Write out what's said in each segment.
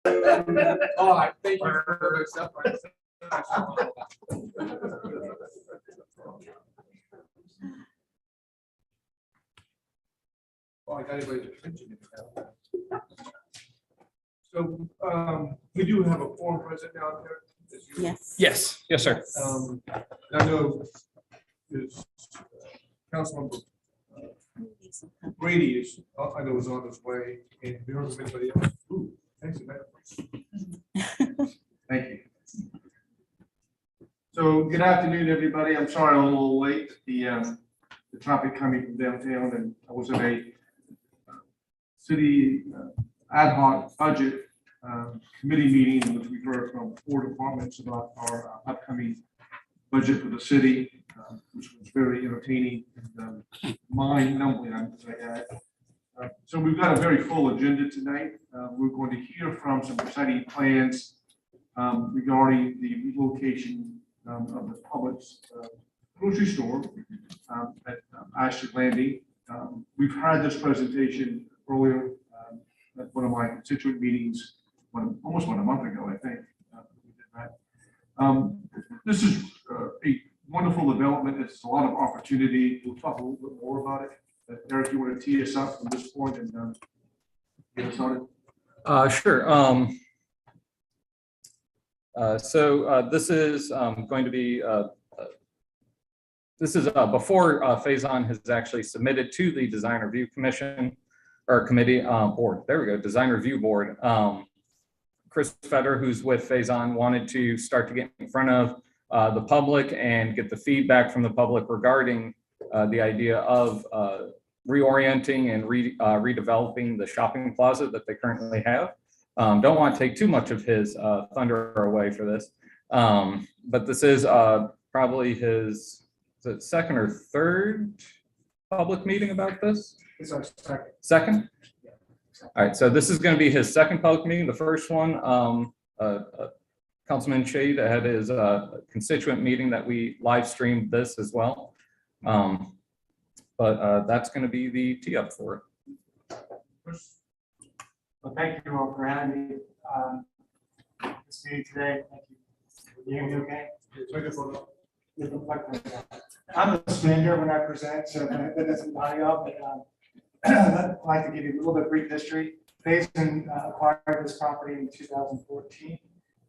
Oh, I thank you for stuff. Oh, I got everybody's attention. So, we do have a form present now there. Yes. Yes, sir. I know this Councilmember Brady is, I know is on his way, and we don't have anybody else. Ooh, thanks, man. Thank you. So good afternoon, everybody. I'm sorry I'm a little late. The traffic coming from downtown, and I was at a city ad hoc budget committee meeting in which we heard from 4 departments about our upcoming budget for the city, which was very entertaining and mind-numbing, I would say. So we've got a very full agenda tonight. We're going to hear from some exciting plans regarding the relocation of the Publix grocery store at Ashton Landing. We've had this presentation earlier at one of my constituent meetings, almost a month ago, I think. We did that. This is a wonderful development. It's a lot of opportunity. We'll talk a little bit more about it. Eric, you want to tee us up from this point and get us started? Sure. This is going to be before Faison has actually submitted to the Design Review Commission or committee board. There we go, Design Review Board. Chris Fetter, who's with Faison, wanted to start to get in front of the public and get the feedback from the public regarding the idea of reorienting and redeveloping the shopping plaza that they currently have. Don't want to take too much of his thunder away for this, but this is probably his second or third public meeting about this. It's our second. Second? All right, so this is going to be his second public meeting. The first one, Councilman Shade had his constituent meeting that we live streamed this as well. But that's going to be the tee up for it. Well, thank you all for having me this meeting today. Thank you. Can you hear me okay? I'm a spender when I present, so that doesn't lie up, but I'd like to give you a little bit of brief history. Faison acquired this property in 2014.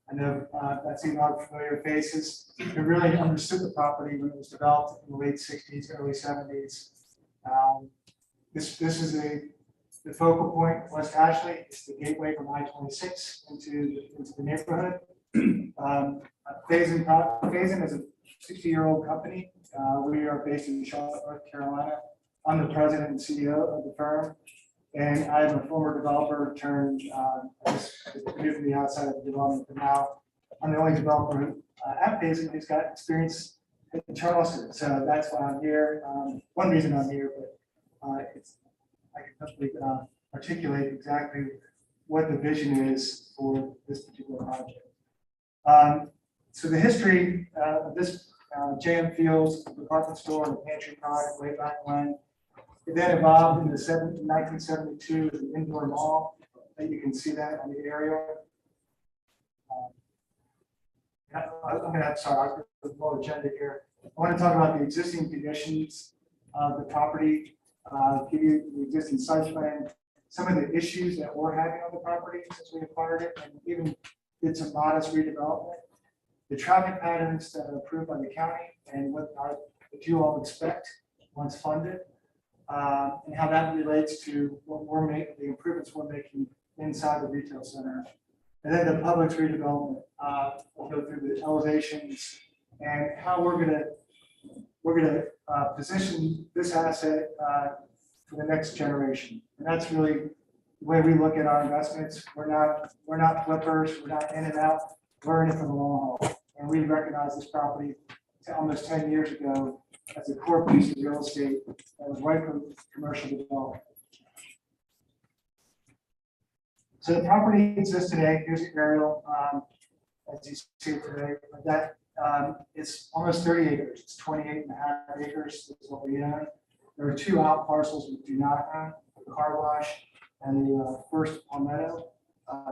I know I've seen a lot of familiar faces. They really understood the property when it was developed in the late 60s, early 70s. This is the focal point, West Ashley. It's the gateway from I-26 into the neighborhood. Faison is a 60-year-old company. We are based in Charlotte, North Carolina. I'm the president and CEO of the firm, and I'm a former developer turned, I just moved from the outside of the development, but now I'm the only developer at Faison who's got experience in Charleston. So that's why I'm here. One reason I'm here, but I can hopefully articulate exactly what the vision is for this particular project. So the history of this JM Fields department store and the pantry product way back when. It then evolved in 1972 as an indoor mall. And you can see that on the aerial. I'm going to have, sorry, I'll put the full agenda here. I want to talk about the existing conditions of the property, give you the existing site plan, some of the issues that we're having on the property since we acquired it, and even did some modest redevelopment. The traffic patterns that are approved by the county and what you all expect once funded. And how that relates to what we're making, the improvements we're making inside the retail center. And then the Publix redevelopment, we'll go through the elevations and how we're gonna position this asset for the next generation. And that's really the way we look at our investments. We're not flippers, we're not in and out, we're in it for the long haul. And we recognize this property almost 10 years ago as a core piece of real estate that was right from commercial development. So the property exists today. Here's the aerial, as you see it today. That it's almost 30 acres. It's 28.5 acres is what we own. There are 2 out parcels we do not own: the car wash and the first palmetto.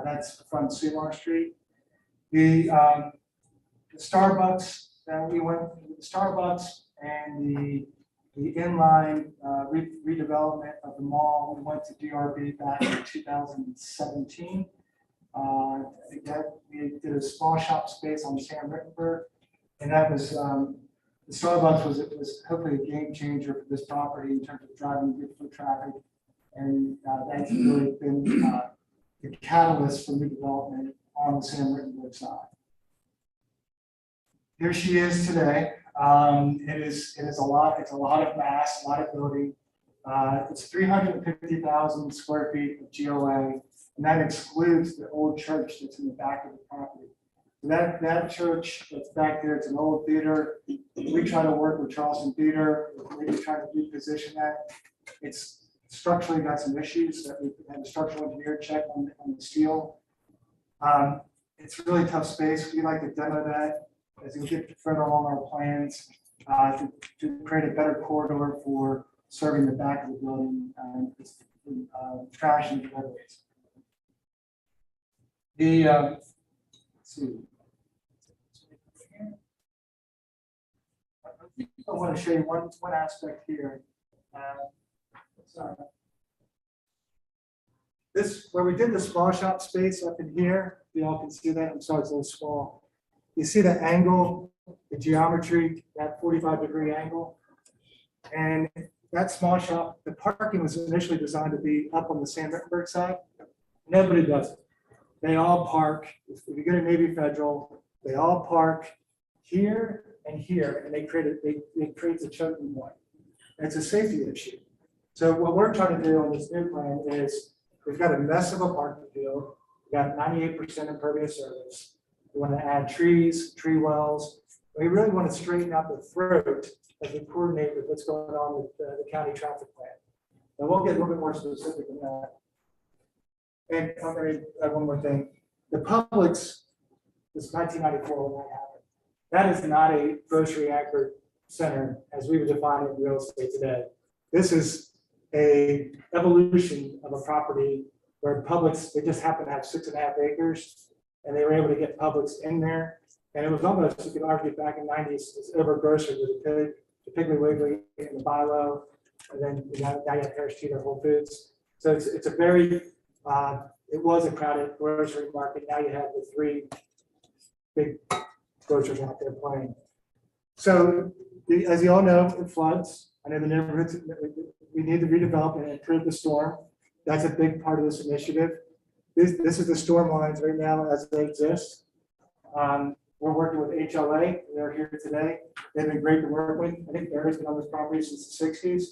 That's from Seymour Street. The Starbucks that we went, Starbucks and the inline redevelopment of the mall, we went to DRB back in 2017. I think that we did a small shop space on Sam Rittenberg, and that was the Starbucks was hopefully a game changer for this property in terms of driving good foot traffic, and that's really been the catalyst for new development on the Sam Rittenberg side. Here she is today. It is a lot. It's a lot of mass, a lot of building. It's 350,000 square feet of GOA, and that excludes the old church that's in the back of the property. So that church that's back there, it's an old theater. We try to work with Charleston Theater, maybe try to reposition that. It's structurally got some issues that we had a structural engineer check on the steel. It's a really tough space. We like to demo that as we get further along our plans to create a better corridor for serving the back of the building, trash and deliveries. Let's see. I want to show you one aspect here. Sorry. This, where we did the small shop space up in here, you all can see that. I'm sorry, it's a little small. You see the angle, the geometry, that 45-degree angle. And that small shop, the parking was initially designed to be up on the Sam Rittenberg side. Nobody does it. They all park, if you go to Navy Federal, they all park here and here, and they create a choking point. And it's a safety issue. So what we're trying to do on this new plan is we've got a mess of a parking field. We've got 98% impervious surface. We want to add trees, tree wells. We really want to straighten out the throat as we coordinate with what's going on with the county traffic plan. And we'll get a little bit more specific on that. And I'm going to add one more thing. The Publix was 1994 when that happened. That is not a grocery anchored center as we would define it in real estate today. This is a evolution of a property where Publix, they just happen to have 6.5 acres, and they were able to get Publix in there. And it was almost, you could argue back in the 90s, it's over grocery with the Piggly Wiggly and the Bilo, and then now you have Harris Teeter, Whole Foods. So it's a very, it was a crowded grocery market. Now you have the 3 big grocers out there playing. So as you all know, it floods. I know the neighborhoods, we need to redevelop and improve the storm. That's a big part of this initiative. This is the storm lines right now as they exist. We're working with HLA. They're here today. They've been great to work with. I think Barry's been on this property since the 60s.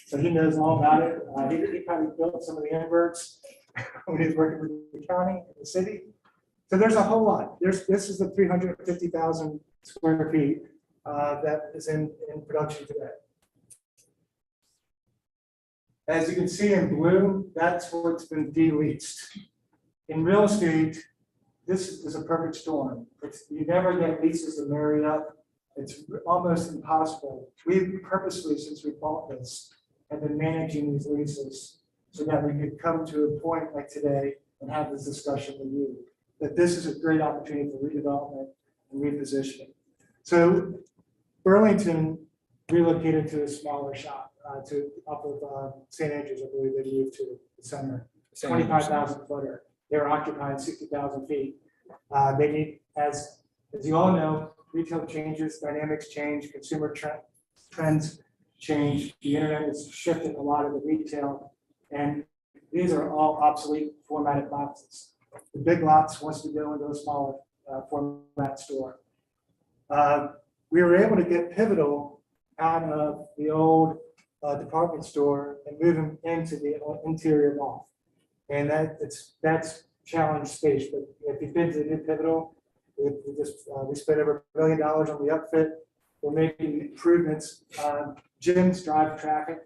So he knows all about it. He probably built some of the inverts when he was working with the county and the city. So there's a whole lot. This is the 350,000 square feet that is in production today. As you can see in blue, that's what's been de-leased. In real estate, this is a perfect storm. You never get leases to marry up. It's almost impossible. We purposely, since we bought this, have been managing these leases so that we could come to a point like today and have this discussion with you, that this is a great opportunity for redevelopment and repositioning. So Burlington relocated to a smaller shop to up of St. Andrews, I believe they moved to the center, 25,000 footer. They're occupying 60,000 feet. They need, as you all know, retail changes, dynamics change, consumer trends change. The internet is shifting a lot of the retail, and these are all obsolete formatted boxes. The big lots wants to go into a smaller format store. We were able to get Pivotal out of the old department store and move them into the interior mall. And that's challenge space. But if you've been to the new Pivotal, we spent over $1 million on the upfit. We're making improvements. Gyms drive traffic.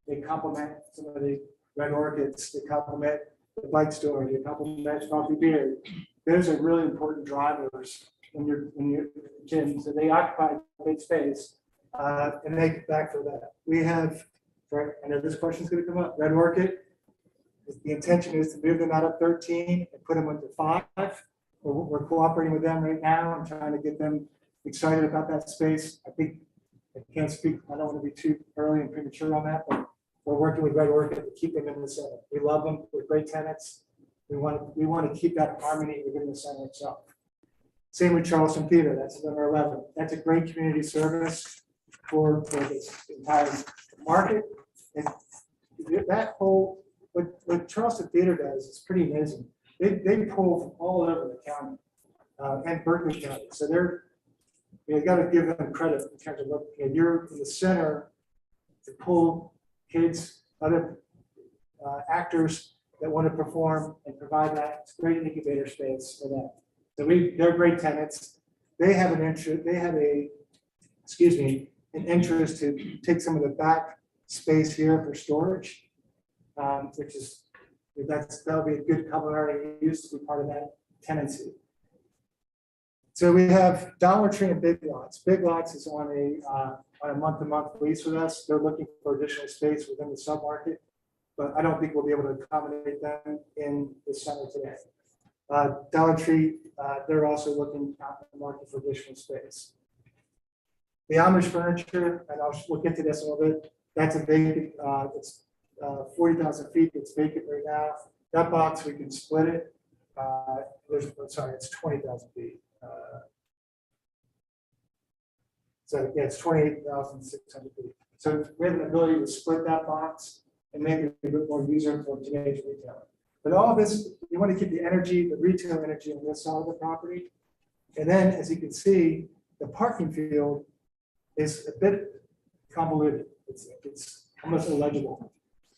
They complement some of the red orchids. They complement the bike store. They complement coffee beer. Those are really important drivers in your gym. So they occupy big space, and they backfill that. We have, I know this question is going to come up. Red orchid. The intention is to move them out of 13 and put them into 5. We're cooperating with them right now and trying to get them excited about that space. I think, I can't speak, I don't want to be too early and premature on that, but we're working with Red Orchid to keep them in the center. We love them, we're great tenants. We want to keep that harmony within the center itself. Same with Charleston Theater, that's number 11. That's a great community service for this entire market. And that whole, what Charleston Theater does is pretty amazing. They pull from all over the county and Berkeley County. So you got to give them credit in terms of what, you're in the center to pull kids, other actors that want to perform and provide that great incubator space for them. So they're great tenants. They have an interest, an interest to take some of the back space here for storage, which is, that'll be a good complementary use to be part of that tenancy. So we have Dollar Tree and Big Lots. Big Lots is on a month-to-month lease with us. They're looking for additional space within the submarket, but I don't think we'll be able to accommodate them in the center today. Dollar Tree, they're also looking out in the market for additional space. The Amish furniture, and we'll get to this a little bit. That's a vacant. It's 40,000 feet. It's vacant right now. That box, we can split it. It's 20,000 feet. So yeah, it's 28,600 feet. So we have an ability to split that box and make it a bit more user for today's retailer. But all of this, you want to keep the energy, the retail energy on this side of the property. And then, as you can see, the parking field is a bit convoluted. It's almost illegible.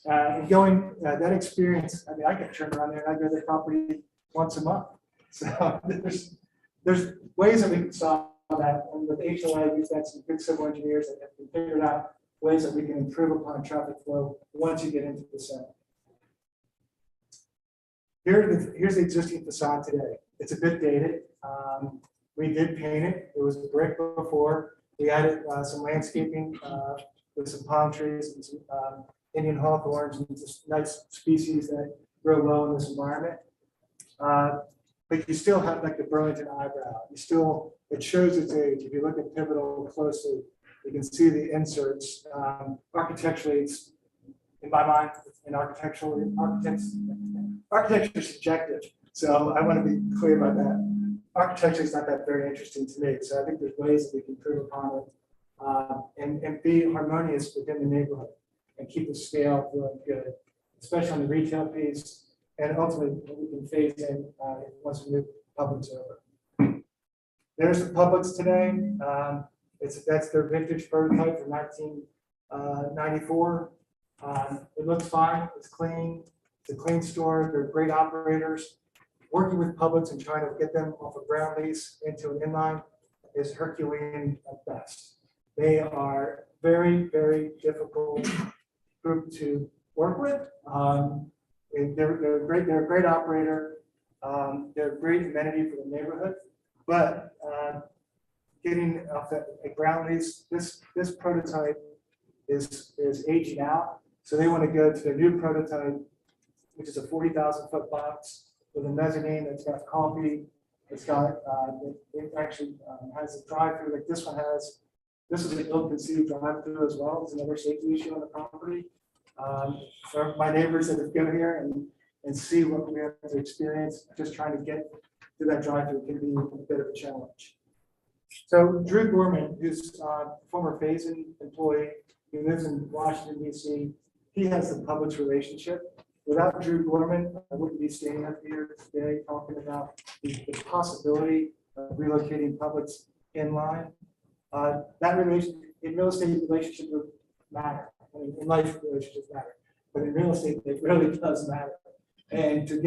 And going that experience, I mean, I get turned around there and I go to the property once a month. So there's ways that we can solve that. And with HOA, we've got some good civil engineers that have figured out ways that we can improve upon traffic flow once you get into the center. Here's the existing facade today. It's a bit dated. We did paint it. It was brick before. We added some landscaping with some palm trees and some Indian hawthorns and just nice species that grow well in this environment. But you still have like the Burlington eyebrow. It shows its age. If you look at Pivotal closely, you can see the inserts. Architecturally, it's, in my mind, an architecture is subjective. So I want to be clear about that. Architecture is not that very interesting to me. So I think there's ways that we can improve upon it and be harmonious within the neighborhood and keep the scale feeling good, especially on the retail piece. And ultimately, we can phase in once we move Publix over. There's the Publix today. That's their vintage prototype from 1994. It looks fine. It's clean. It's a clean store. They're great operators. Working with Publix and trying to get them off a ground lease into an inline is Herculean at best. They are very, very difficult group to work with. They're great. They're a great operator. They're a great amenity for the neighborhood. But getting off a ground lease, this prototype is aging out. So they want to go to the new prototype, which is a 40,000 foot box with a mezzanine that's got coffee. It's got it actually has a drive-through like this one has. This is an ill-conceived drive-through as well. It's another safety issue on the property. For my neighbors that have go here and see what we have to experience, just trying to get to that drive-through can be a bit of a challenge. So Drew Gorman, who's a former Faison employee, he lives in Washington, D.C. He has the Publix relationship. Without Drew Gorman, I wouldn't be standing up here today talking about the possibility of relocating Publix in line. That relation in real estate relationship would matter. I mean, in life relationships matter, but in real estate it really does matter. And to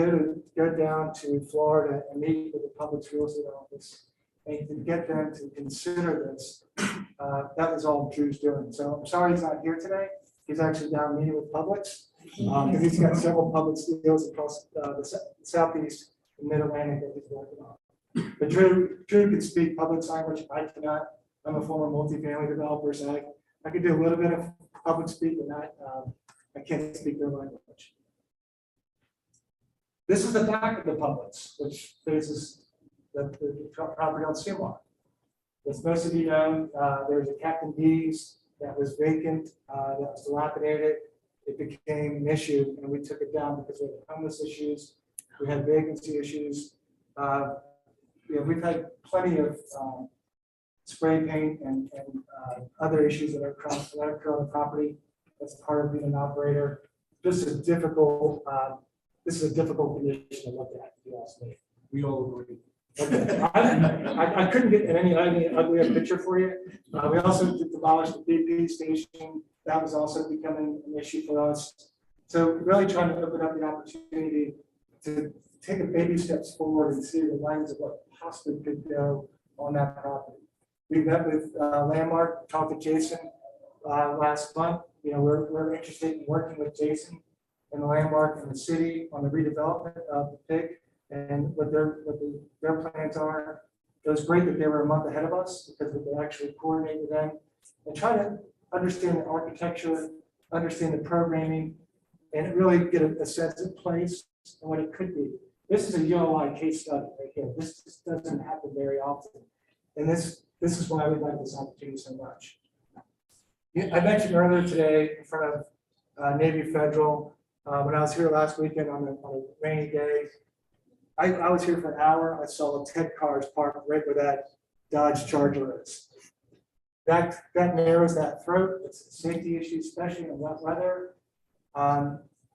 go down to Florida and meet with the Publix real estate office and to get them to consider this, that was all Drew's doing. So I'm sorry he's not here today. He's actually down meeting with Publix because he's got several Publix deals across the southeast and mid-Atlantic that he's working on. But Drew can speak Publix language. I cannot. I'm a former multifamily developer, so I could do a little bit of public speak, and I can't speak their language. This is the back of the Publix, which faces the property on Seymour. As most of you know, there was a Captain D's that was vacant, that was dilapidated. It became an issue, and we took it down because we had homeless issues, we had vacancy issues. We've had plenty of spray paint and other issues that occur on the property. That's part of being an operator. This is a difficult condition to look at, if you ask me. We all agree. Okay. I couldn't get any uglier picture for you. We also demolished the BP station. That was also becoming an issue for us. So really trying to open up the opportunity to take a baby steps forward and see the lines of what possibly could go on that property. We met with Landmark, talked to Jason last month. We're interested in working with Jason and the Landmark and the city on the redevelopment of the PIC and what their plans are. It was great that they were a month ahead of us because we could actually coordinate with them and try to understand the architecture, understand the programming, and really get a sense of place and what it could be. This is a ULI case study right here. This just doesn't happen very often. And this is why we like this opportunity so much. I mentioned earlier today in front of Navy Federal, when I was here last weekend on a rainy day, I was here for an hour. I saw 10 cars parked right where that Dodge Charger is. That narrows that throat. It's a safety issue, especially in wet weather.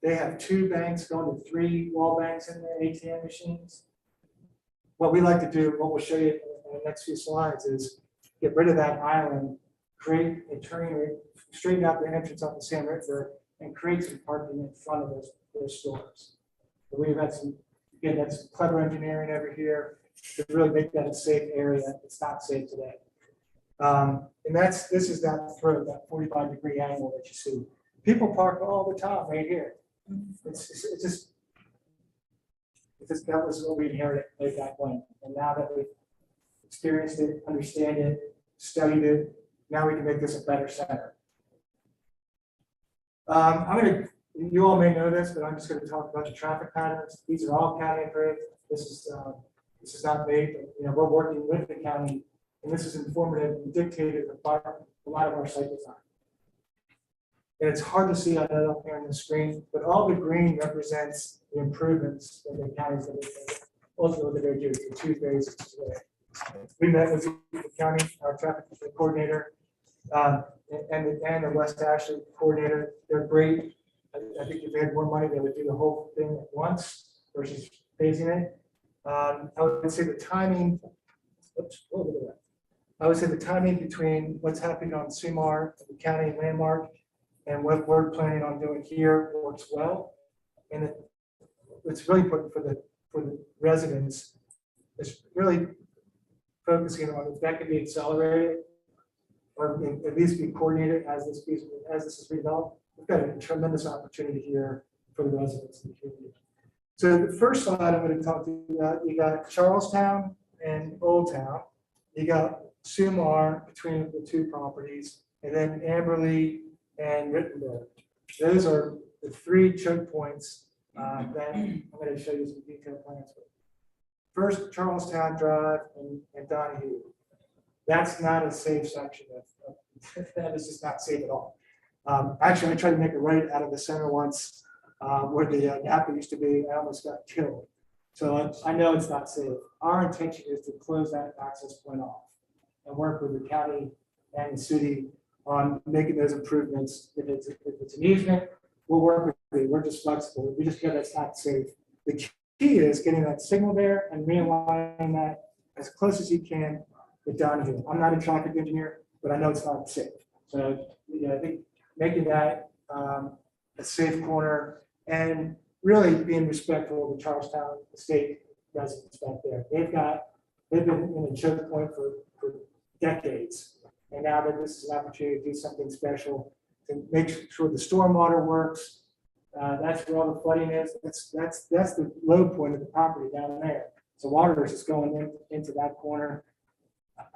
They have 2 banks going to 3 wall banks in their ATM machines. What we like to do, what we'll show you in the next few slides, is get rid of that island, create a turning, straighten out the entrance off the San River, and create some parking in front of those stores. So we've had some, again, that's clever engineering over here to really make that a safe area. It's not safe today. And this is that throat, that 45-degree angle that you see. People park all the time right here. It's just that was what we inherited way back when. And now that we've experienced it, understand it, studied it, now we can make this a better center. You all may know this, but I'm just going to talk about the traffic patterns. These are all county approved. This is not made, but we're working with the county, and this is informative and dictated by a lot of our site design. And it's hard to see, I know, up here on the screen, but all the green represents the improvements that the counties that ultimately they're doing for 2 phases today. We met with the county, our traffic coordinator, and the West Ashley coordinator. They're great. I think if they had more money, they would do the whole thing at once versus phasing it. I would say the timing. Oops, look at that. I would say the timing between what's happening on CMAR, the county landmark, and what we're planning on doing here works well. And it's really important for the residents. It's really focusing on if that can be accelerated or at least be coordinated as this is redeveloped. We've got a tremendous opportunity here for the residents in the community. So the first slide I'm going to talk to you about, you got Charlestown and Old Town. You got Sumar between the 2 properties, and then Amberley and Rittenberg. Those are the 3 choke points that I'm going to show you some detailed plans with. First, Charlestown Drive and Donahue. That's not a safe section. That is just not safe at all. Actually, I tried to make a right out of the center once where the Napa used to be. I almost got killed. So I know it's not safe. Our intention is to close that access point off and work with the county and the city on making those improvements. If it's an easement, we'll work with it. We're just flexible. We just know that's not safe. The key is getting that signal there and realigning that as close as you can with Donahue. I'm not a traffic engineer, but I know it's not safe. So I think making that a safe corner and really being respectful of the Charlestown Estate residents back there. They've been in a choke point for decades. And now that this is an opportunity to do something special, to make sure the stormwater works. That's where all the flooding is. That's the low point of the property down there. So water is just going into that corner.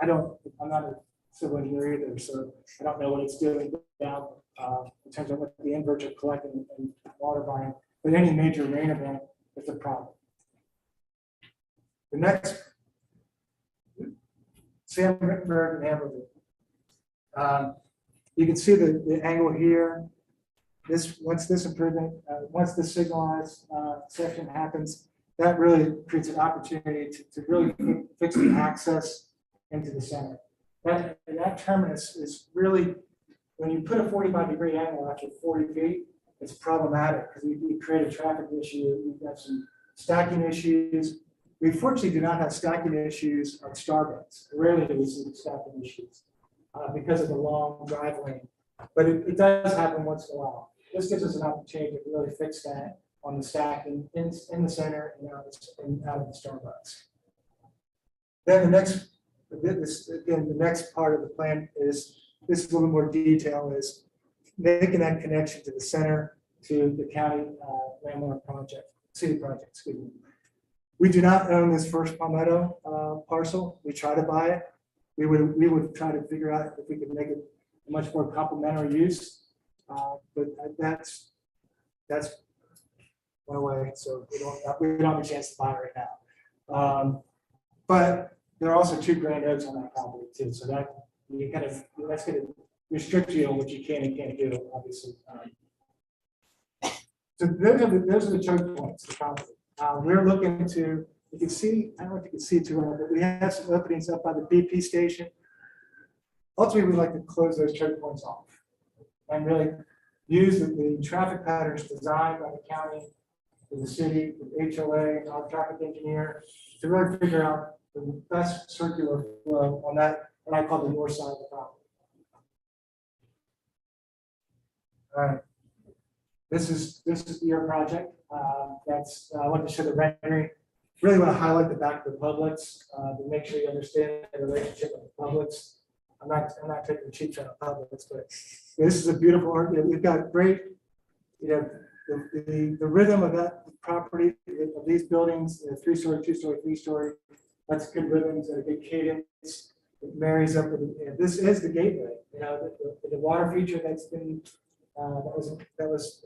I'm not a civil engineer either, so I don't know what it's doing down in terms of what the inverts are collecting and water volume. But any major rain event, it's a problem. The next, Sam Rittenberg and Hamburger. You can see the angle here. Once this improvement, once the signalized section happens, that really creates an opportunity to really fix the access into the center. That terminus is really, when you put a 45-degree angle after 40 feet, it's problematic because you create a traffic issue. We've got some stacking issues. We fortunately do not have stacking issues on Starbucks. Rarely do we see stacking issues because of the long drive lane, but it does happen once in a while. This gives us an opportunity to really fix that on the stacking in the center and out of the Starbucks. Then the next part of the plan is, this is a little more detail, is making that connection to the center, to the county landmark project, city project, excuse me. We do not own this first Palmetto parcel. We try to buy it. We would try to figure out if we could make it a much more complementary use. But that's one way, so we don't have a chance to buy it right now. But there are also 2 grand oaks on that property too, so that that's going to restrict you on what you can and can't do, obviously. So those are the choke points, the property. We're looking to, you can see, I don't know if you can see too well, but we have some openings up by the BP station. Ultimately, we'd like to close those choke points off and really use the traffic patterns designed by the county, the city, the HOA, our traffic engineer, to really figure out the best circular flow on that, what I call the north side of the property. All right. This is your project. I want to show the rendering. Really want to highlight the back of the Publix to make sure you understand the relationship with the Publix. I'm not taking a cheap shot at Publix, but this is a beautiful art. We've got great, the rhythm of that property, of these buildings, 3-story, 2-story, 3-story. That's good rhythms and a good cadence. It marries up with, this is the gateway. The water feature that's been that was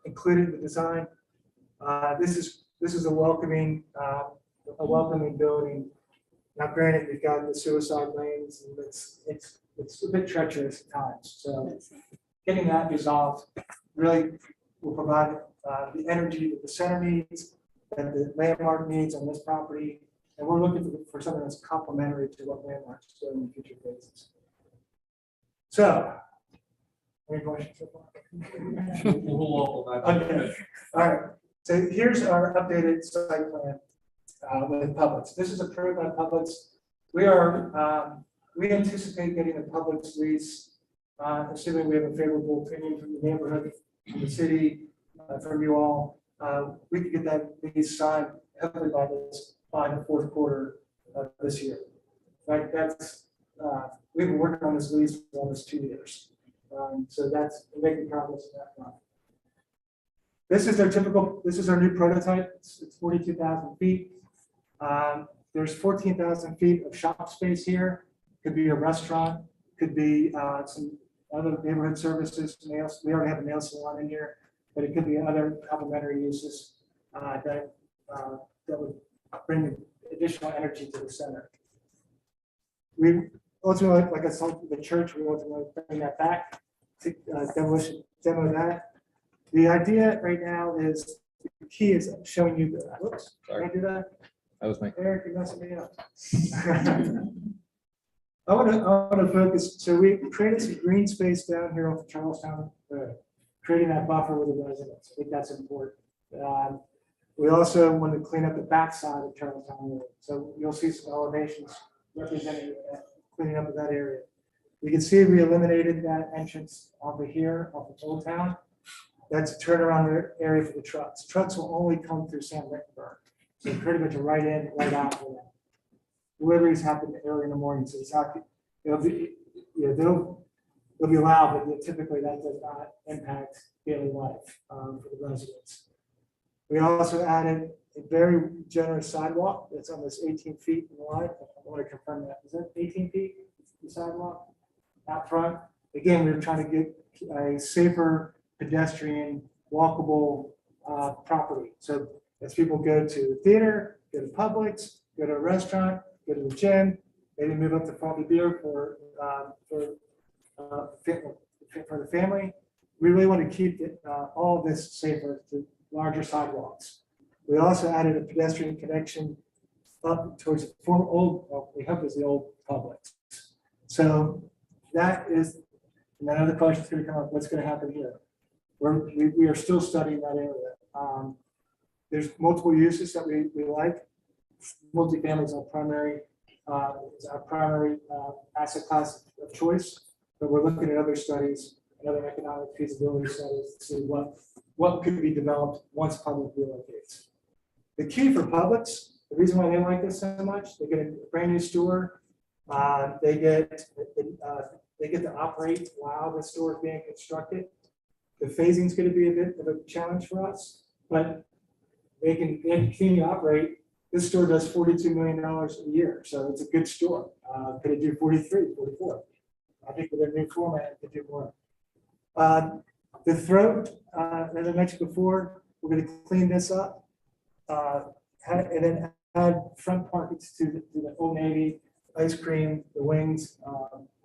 included in the design. This is a welcoming building. Now, granted, we've got the suicide lanes, and it's a bit treacherous at times. So, getting that resolved really will provide the energy that the center needs, and the landmark needs on this property, and we're looking for something that's complementary to what landmarks do in future phases. So, any questions so far? Okay. All right. So here's our updated site plan with Publix. This is approved by Publix. We anticipate getting a Publix lease, assuming we have a favorable opinion from the neighborhood, from the city, from you all. We could get that lease signed hopefully by the fourth quarter of this year. Right? We've been working on this lease for almost 2 years. So we're making progress in that front. This is our new prototype. It's 42,000 feet. There's 14,000 feet of shop space here. Could be a restaurant, could be some other neighborhood services. Nails. We already have a nail salon in here, but it could be other complementary uses that would bring additional energy to the center. We ultimately, like I said, the church, we ultimately bring that back to demo that. The idea right now is, the key is showing you the, whoops, can I do that? That was me. Eric, you're messing me up. I want to focus, so we created some green space down here off of Charlestown, creating that buffer with the residents. I think that's important. We also want to clean up the backside of Charlestown Road. So you'll see some elevations representing cleaning up of that area. You can see we eliminated that entrance over here off of Old Town. That's a turnaround area for the trucks. Trucks will only come through Sam Rittenberg. So pretty much a right in, right out for them. Deliveries happen early in the morning, so it's not, they'll be allowed, but typically that does not impact daily life for the residents. We also added a very generous sidewalk that's almost 18 feet wide. I want to confirm that. Is that 18 feet, the sidewalk out front? Again, we're trying to get a safer pedestrian, walkable property. So As people go to the theater, go to Publix, go to a restaurant, go to the gym, maybe move up to Frothy Beer for the family. We really want to keep all of this safer to larger sidewalks. We also added a pedestrian connection up towards the former old, well, we hope it's the old Publix. So that is, and then other questions going to come up, what's going to happen here? We are still studying that area. There's multiple uses that we like. Multifamily is our primary asset class of choice, but we're looking at other studies and other economic feasibility studies to see what could be developed once Publix relocates. The key for Publix, the reason why they like this so much, they get a brand new store. They get to operate while the store is being constructed. The phasing is going to be a bit of a challenge for us, but they can continue to operate. This store does $42 million a year, so it's a good store. Could it do 43, 44? I think with a new format, it could do more. The throat, as I mentioned before, we're going to clean this up and then add front pockets to the Old Navy, ice cream, the wings,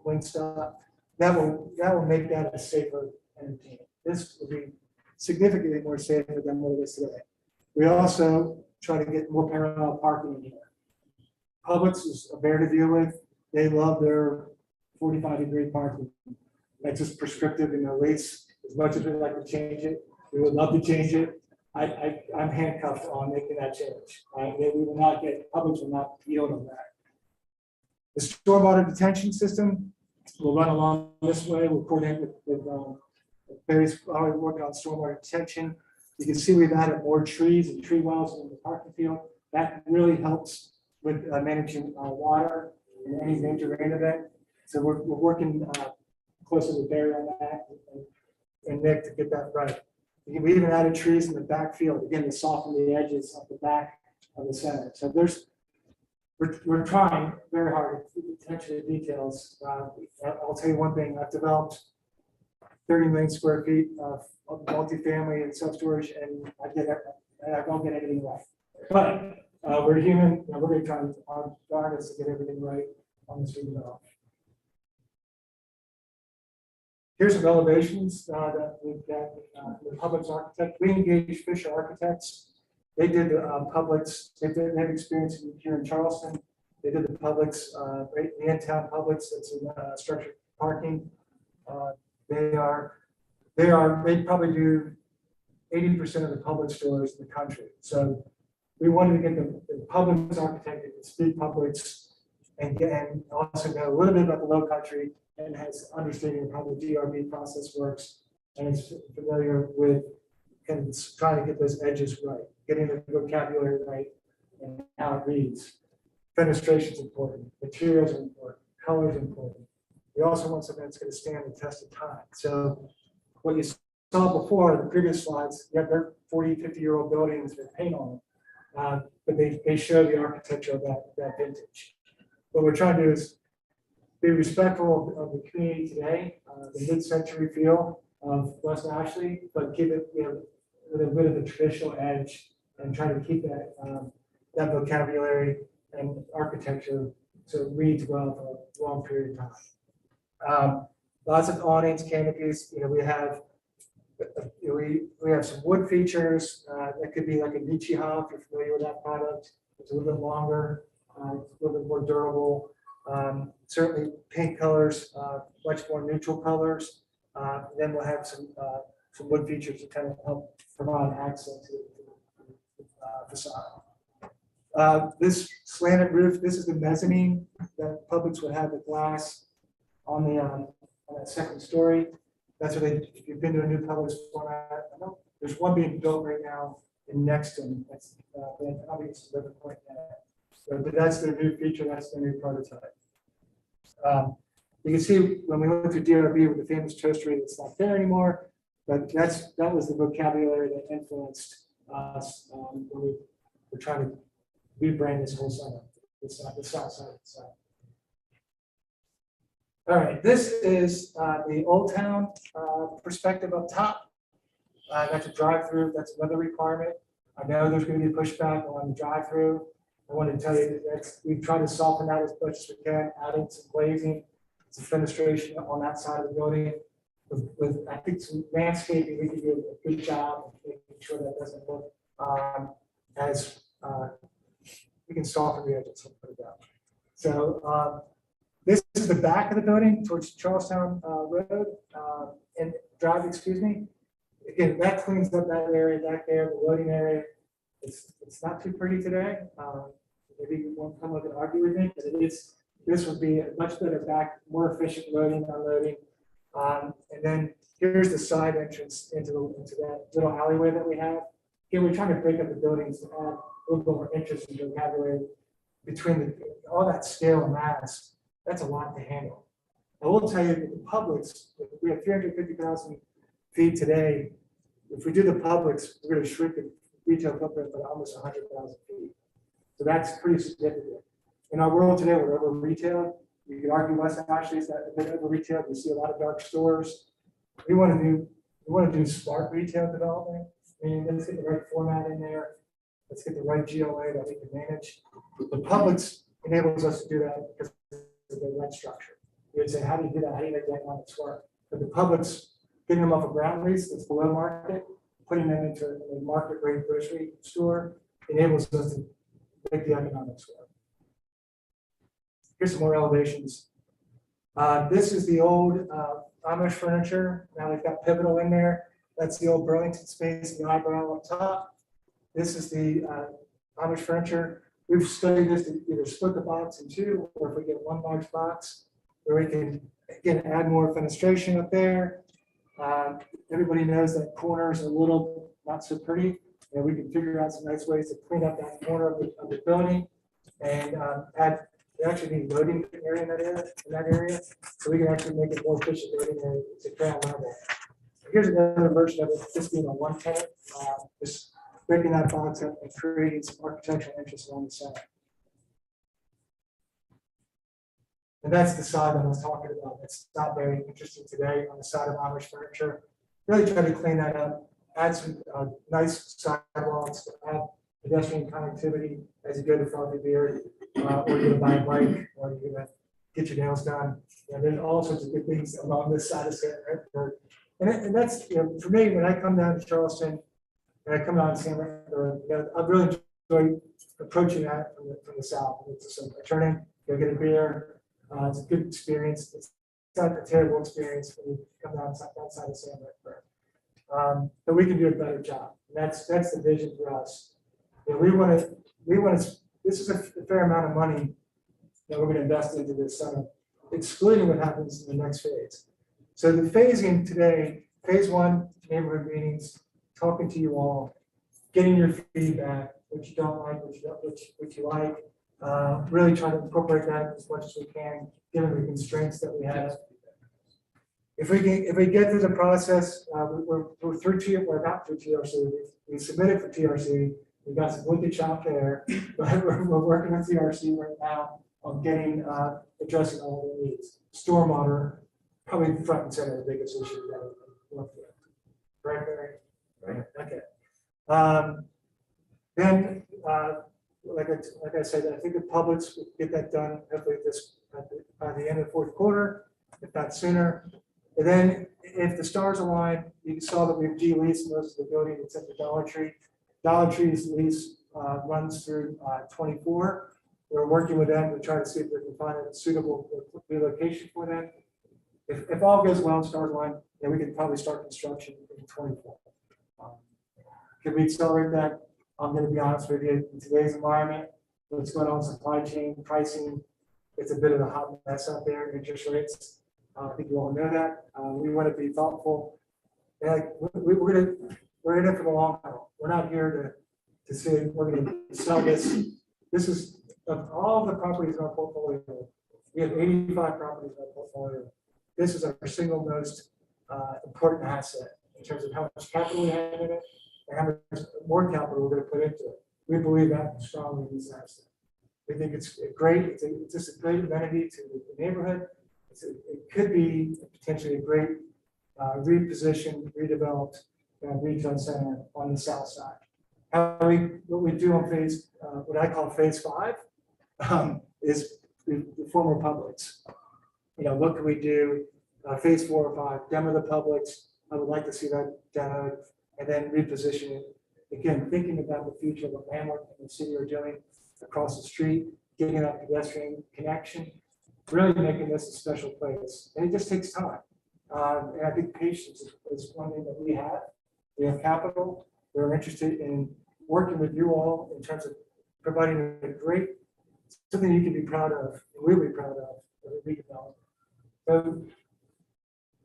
wing stuff. That will make that a safer entertainment. This will be significantly more safer than what it is today. We also try to get more parallel parking in here. Publix is a bear to deal with. They love their 45-degree parking. That's just prescriptive in their lease. As much as we'd like to change it, we would love to change it. I'm handcuffed on making that change. We will not get, Publix will not yield on that. The stormwater detention system will run along this way. We'll coordinate with various, already working on stormwater detention. You can see we've added more trees and tree wells in the parking field. That really helps with managing water in any major rain event. So we're working closely with Barry on that and Nick to get that right. We even added trees in the back field, again, to soften the edges of the back of the center. So we're trying very hard to keep attention to details. I'll tell you one thing, I've developed 30 million square feet of multifamily and self-storage, and I don't get everything right. But we're human, and we're going to try our darndest to get everything right on this redevelopment. Here's some elevations that we've got the Publix architect. We engaged Fisher Architects. They did the Publix. They have experience here in Charleston. They did the Publix, the in-town Publix that's in structured parking. They probably do 80% of the Publix stores in the country. So we wanted to get the Publix architect to speak Publix and also know a little bit about the Low Country and has understanding of how the DRB process works and is familiar with and trying to get those edges right, getting the vocabulary right and how it reads. Fenestration is important, materials are important, colors are important. We also want something that's going to stand the test of time. So what you saw before, the previous slides, you have their 40, 50-year-old buildings with paint on them, but they show the architecture of that vintage. What we're trying to do is be respectful of the community today, the mid-century feel of West Ashley, but keep it with a bit of a traditional edge and try to keep that that vocabulary and architecture so it reads well for a long period of time. Lots of awnings, canopies. We have some wood features that could be like a Nichiha, if you're familiar with that product. It's a little bit longer, a little bit more durable. Certainly paint colors, much more neutral colors. Then we'll have some wood features to kind of help provide accent to the facade. This slanted roof, this is the mezzanine that Publix would have the glass on that second story. That's what if you've been to a new Publix format, there's one being built right now in Nexton. That's probably it's a different point now. But that's their new feature, that's their new prototype. You can see when we went through DRB with the famous toastery that's not there anymore, but that was the vocabulary that influenced us when we were trying to rebrand this whole center, the south side of the site. All right, this is the Old Town perspective up top. That's a drive-through, that's another requirement. I know there's gonna be pushback on the drive-through. I wanted to tell you that we've tried to soften that as much as we can, adding some glazing, some fenestration on that side of the building. With I think some landscaping, we can do a good job of making sure that doesn't look as we can soften the edges. So this is the back of the building towards Charlestown Road and Drive, excuse me. Again, that cleans up that area back there, the loading area. It's not too pretty today. Maybe you won't come up and argue with me, but it is. This would be a much better back, more efficient loading, unloading. And then here's the side entrance into that little alleyway that we have. Again, we're trying to break up the buildings to add a little bit more interest in the alleyway between all that scale and mass. That's a lot to handle. I will tell you that the Publix, we have 350,000 feet today. If we do the Publix, we're going to shrink the retail footprint by almost 100,000 feet. So that's pretty significant. In our world today, we're over retail. You can argue West Ashley is that a bit over retail. We see a lot of dark stores. We want to do smart retail development. I mean, let's get the right format in there. Let's get the right GLA that we can manage. The Publix enables us to do that because of the rent structure. You would say, how do you do that? How do you make the economics work? But the Publix, getting them off a ground lease that's below market, putting them into a market rate grocery store enables us to make the economics work. Here's some more elevations. This is the old Amish furniture. Now they've got Pivotal in there. That's the old Burlington space, the eyebrow up top. This is the Amish furniture. We've studied this to either split the box in two, or if we get one large box, where we can again add more fenestration up there. Everybody knows that corners are a little not so pretty, and we can figure out some nice ways to clean up that corner of the building and add. We actually need loading area in that area, so we can actually make it more efficient loading area to ground level. Here's another version of it, just being a one tenant, just breaking that box up and creating some architectural interest along the side. And that's the side that I was talking about. It's not very interesting today on the side of Amish furniture. Really try to clean that up, add some nice sidewalks, add pedestrian connectivity as you go to Frothy Beard, or you're gonna buy a bike, or you're gonna get your nails done. There's all sorts of good things along this side of San River. And that's, for me, when I come down to Charleston, and I come down to San River, I really enjoy approaching that from the south. It's just a turn in, go get a beer. It's a good experience. It's not a terrible experience when you come down that side of San River. But we can do a better job. And that's the vision for us. We want to. This is a fair amount of money that we're going to invest into this center, excluding what happens in the next phase. So the phasing today, phase one, neighborhood meetings, talking to you all, getting your feedback, what you don't like, what you like, really trying to incorporate that as much as we can, given the constraints that we have. If we get through the process, we're through we're not through TRC. We submitted for TRC. We got some wood to chop there, but we're working with TRC right now on getting addressing all the needs. Stormwater, probably front and center, the biggest issue that we work with. Right, Barry? Right. Okay. Then, like I said, I think the Publix will get that done hopefully by the end of the fourth quarter, if not sooner. And then, if the stars align, you saw that we've de-leased most of the building except the Dollar Tree. Dollar Tree's lease runs through 24. We're working with them to try to see if we can find a suitable relocation for them. If all goes well, stars align, then we can probably start construction in 24. Can we accelerate that? I'm going to be honest with you. In today's environment, what's going on with supply chain pricing, it's a bit of a hot mess out there. Interest rates. I think you all know that. We want to be thoughtful. And we're in it for the long haul. We're not here to say we're going to sell this. This is of all the properties in our portfolio. We have 85 properties in our portfolio. This is our single most important asset in terms of how much capital we have in it and how much more capital we're going to put into it. We believe that strongly in this asset. We think it's great. It's just a great amenity to the neighborhood. It could be potentially a great repositioned, redeveloped retail center on the south side. what we do on what I call phase 5, is the former Publix. What can we do? Phase 4 or 5, demo the Publix. I would like to see that demoed and then reposition it. Again, thinking about the future of what landmark and the city are doing across the street, getting that pedestrian connection, really making this a special place. And it just takes time. And I think patience is one thing that we have. We have capital. We're interested in working with you all in terms of providing a great, something you can be proud of, really proud of the redevelopment. So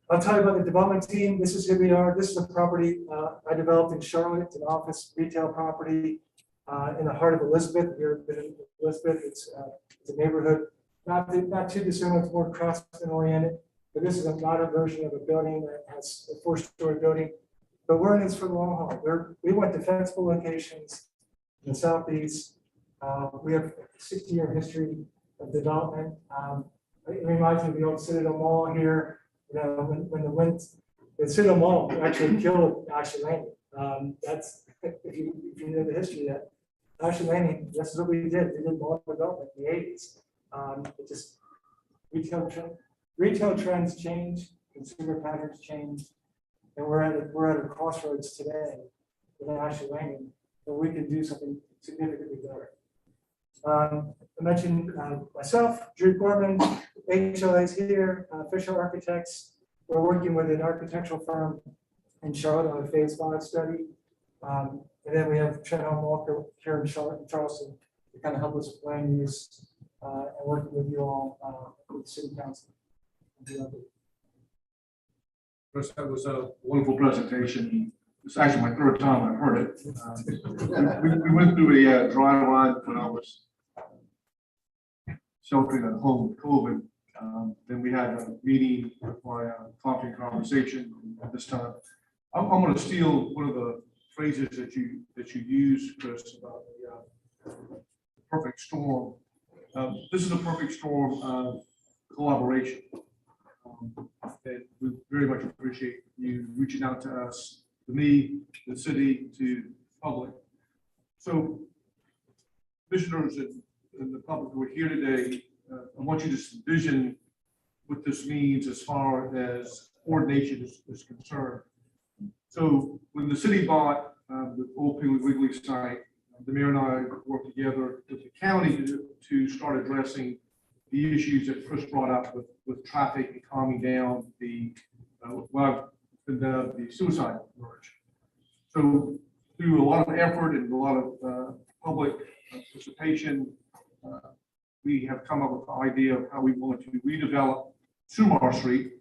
I'll tell you about the development team. This is who we are. This is a property I developed in Charlotte. It's an office retail property in the heart of Elizabeth. Here in Elizabeth, it's a neighborhood, not too dissimilar, it's more craftsman oriented. But this is a modern version of a building that has a 4-story building. But we're in this for the long haul. We want defensible locations in the southeast. We have a 60-year history of development. It reminds me of the old Citadel Mall here. When the Citadel Mall actually killed Ashley Landing. That's if you know the history of that. Ashley Landing, this is what we did. We did mall development in the 80s. It just retail trends change, consumer patterns change, and we're at a crossroads today with Ashley Landing, where we can do something significantly better. I mentioned myself, Drew Gorman, HLA's here, Fisher Architects. We're working with an architectural firm in Charlotte on a phase 5 study. And then we have Trent Walker here in Charlotte and Charleston to kind of help us with land use and working with you all with the city council. Chris, that was a wonderful presentation. It's actually my 3rd time I've heard it. We went through a dry run when I was sheltering at home with COVID. Then we had a meeting with my coffee conversation at this time. I'm going to steal one of the phrases that you used, Chris, about the perfect storm. This is a perfect storm of collaboration. And we very much appreciate you reaching out to us, to me, the city, to public. So, commissioners and the public who are here today, I want you to just envision what this means as far as coordination is concerned. So, when the city bought the old Piggly Wiggly site, the mayor and I worked together with the county to start addressing the issues that Chris brought up with traffic and calming down the suicide merge. So through a lot of effort and a lot of public participation, we have come up with the idea of how we want to redevelop Sumar Street.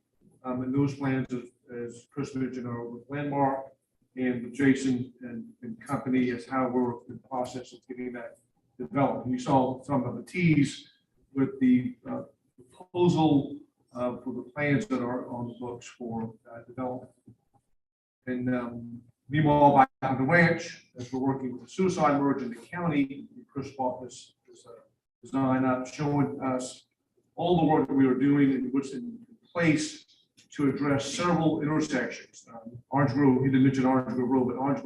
And those plans, as Chris mentioned, are with Landmark and with Jason and company, is how we're in the process of getting that developed. You saw some of the T's with the proposal for the plans that are on the books for development. And meanwhile, back on the ranch, as we're working with the suicide merge in the county, Chris brought this design up, showing us all the work that we are doing and what's in place to address several intersections. Orange Grove, he didn't mention Orange Grove Road, but Orange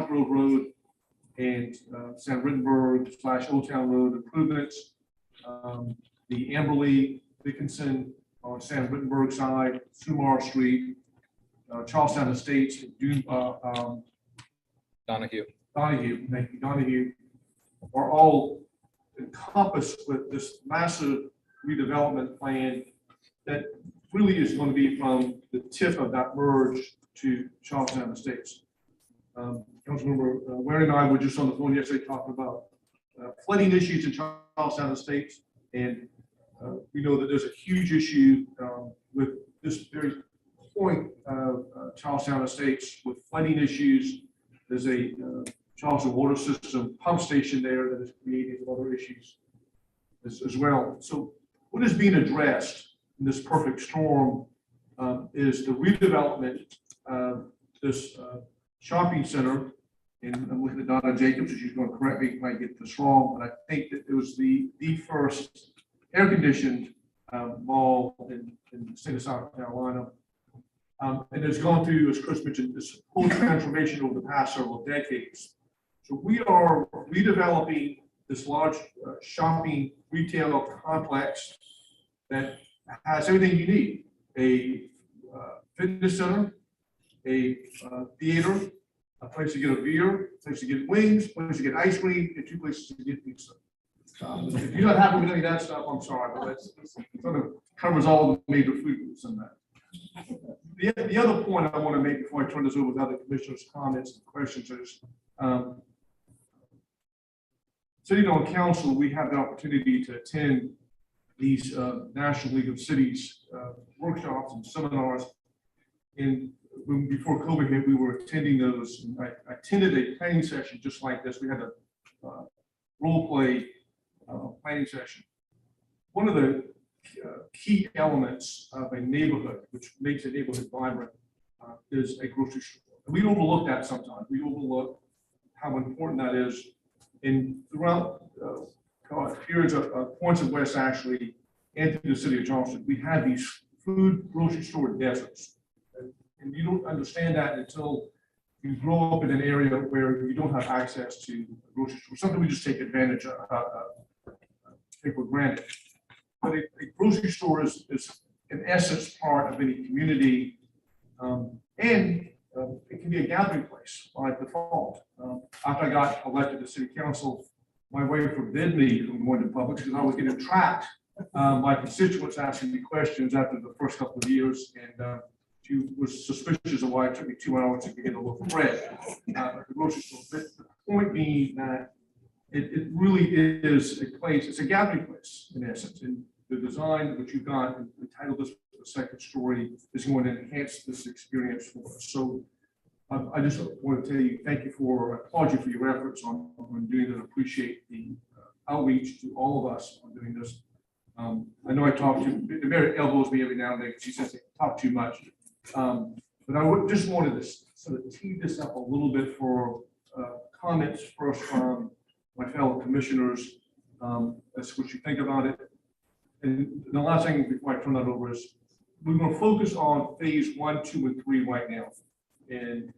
Grove Road and San Rittenberg / Old Town Road improvements. The Amberley, Dickinson on San Rittenberg side, Sumar Street, Charlestown Estates, Donahue. Thank you, Donahue, are all encompassed with this massive redevelopment plan that really is going to be from the tip of that merge to Charlestown Estates. Councilmember Waring and I were just on the phone yesterday talking about flooding issues in Charlestown Estates, and we know that there's a huge issue with this very point of Charlestown Estates with flooding issues. There's a Charleston water system pump station there that is creating other issues as well. So what is being addressed in this perfect storm is the redevelopment of this shopping center. And I'm looking at Donna Jacobs, and she's going to correct me if I get this wrong, but I think that it was the first air-conditioned mall in the state of South Carolina. And it's gone through, as Chris mentioned, this whole transformation over the past several decades. So we are redeveloping this large shopping retail complex that has everything you need. A fitness center, a theater, a place to get a beer, a place to get wings, a place to get ice cream, and 2 places to get pizza. If you're not happy with any of that stuff, I'm sorry, but that's sort of covers all the major food groups in that. The other point I want to make before I turn this over with other commissioners' comments and questions is, sitting on council, we have the opportunity to attend these National League of Cities workshops and seminars. And before COVID hit, we were attending those. And I attended a planning session just like this. We had a role play planning session. One of the key elements of a neighborhood, which makes a neighborhood vibrant, is a grocery store. And we overlook that sometimes. We overlook how important that is. And throughout periods of points of West Ashley and through the city of Charleston, we had these food grocery store deserts. And you don't understand that until you grow up in an area where you don't have access to a grocery store, something we just take advantage of, take for granted. But a grocery store is in essence part of any community, and it can be a gathering place by default. After I got elected to city council, my wife forbid me from going to Publix because I was getting tracked by constituents asking me questions after the first couple of years, and she was suspicious of why it took me 2 hours to get a loaf of bread at the grocery store. But the point being that it really is a place, it's a gathering place in essence. And the design which you've got entitled this the second story is going to enhance this experience for us. So I just want to tell you, thank you applaud you for your efforts on doing that. I appreciate the outreach to all of us on doing this. I know I talk to, Mary elbows me every now and then. She says I talk too much. But I just wanted to sort of tee this up a little bit for comments first from my fellow commissioners. That's what you think about it. And the last thing before I turn that over is we're going to focus on phase 1, 2, and 3 right now. And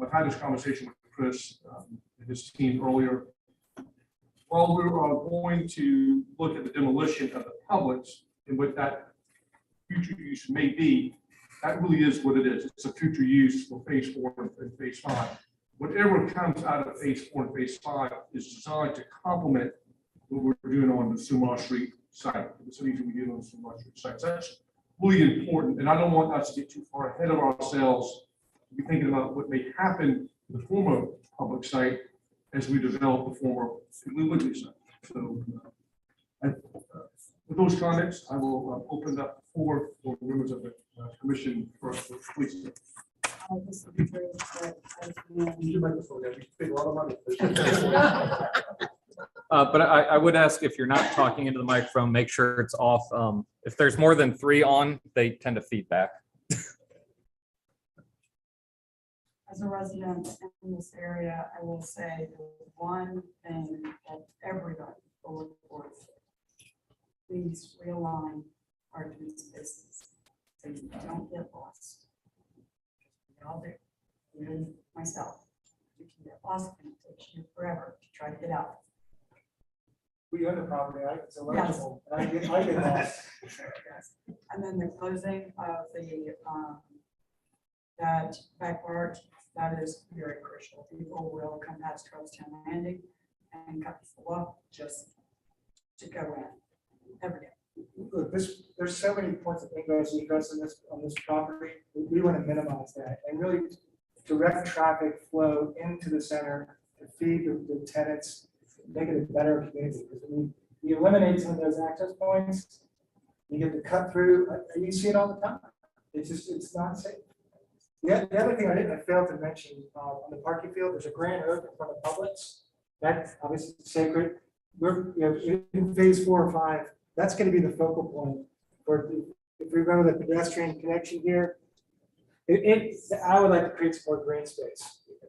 I've had this conversation with Chris and his team earlier. While we are going to look at the demolition of the Publix and what that future use may be, that really is what it is. It's a future use for phase 4 and phase 5. Whatever comes out of phase 4 and phase 5 is designed to complement what we're doing on the Sumar Street site, the cities we do on the Sumar Street site. So that's really important. And I don't want us to get too far ahead of ourselves to be thinking about what may happen to the former public site as we develop the former Liberty site. So with those comments, I will open up the floor for members of the commission first. Please. This will be very quick, as we- You might as well get me a lot of money. But I would ask if you're not talking into the microphone, make sure it's off. If there's more than 3 on, they tend to feedback. As a resident in this area, I will say the one thing that everybody will look for is please realign our green spaces so you don't get lost. We all do, even myself. You can get lost and it takes you forever to try to get out. We own the property, it's illegible, and I get lost. Yes. And then the closing of the, that back part, that is very crucial. People will come past Charlestown Landing and cut the wall just to go in every day. Look, there's so many points of ingress and egress on this property. We want to minimize that and really direct traffic flow into the center to feed the tenants, make it a better community. Because when you eliminate some of those access points, you get to cut through. You see it all the time. It's not safe. Yeah, the other thing I failed to mention on the parking field, there's a grand oak in front of Publix. That's obviously sacred. We're in phase 4 or 5. That's going to be the focal point for if we remember the pedestrian connection here. I would like to create some more green space.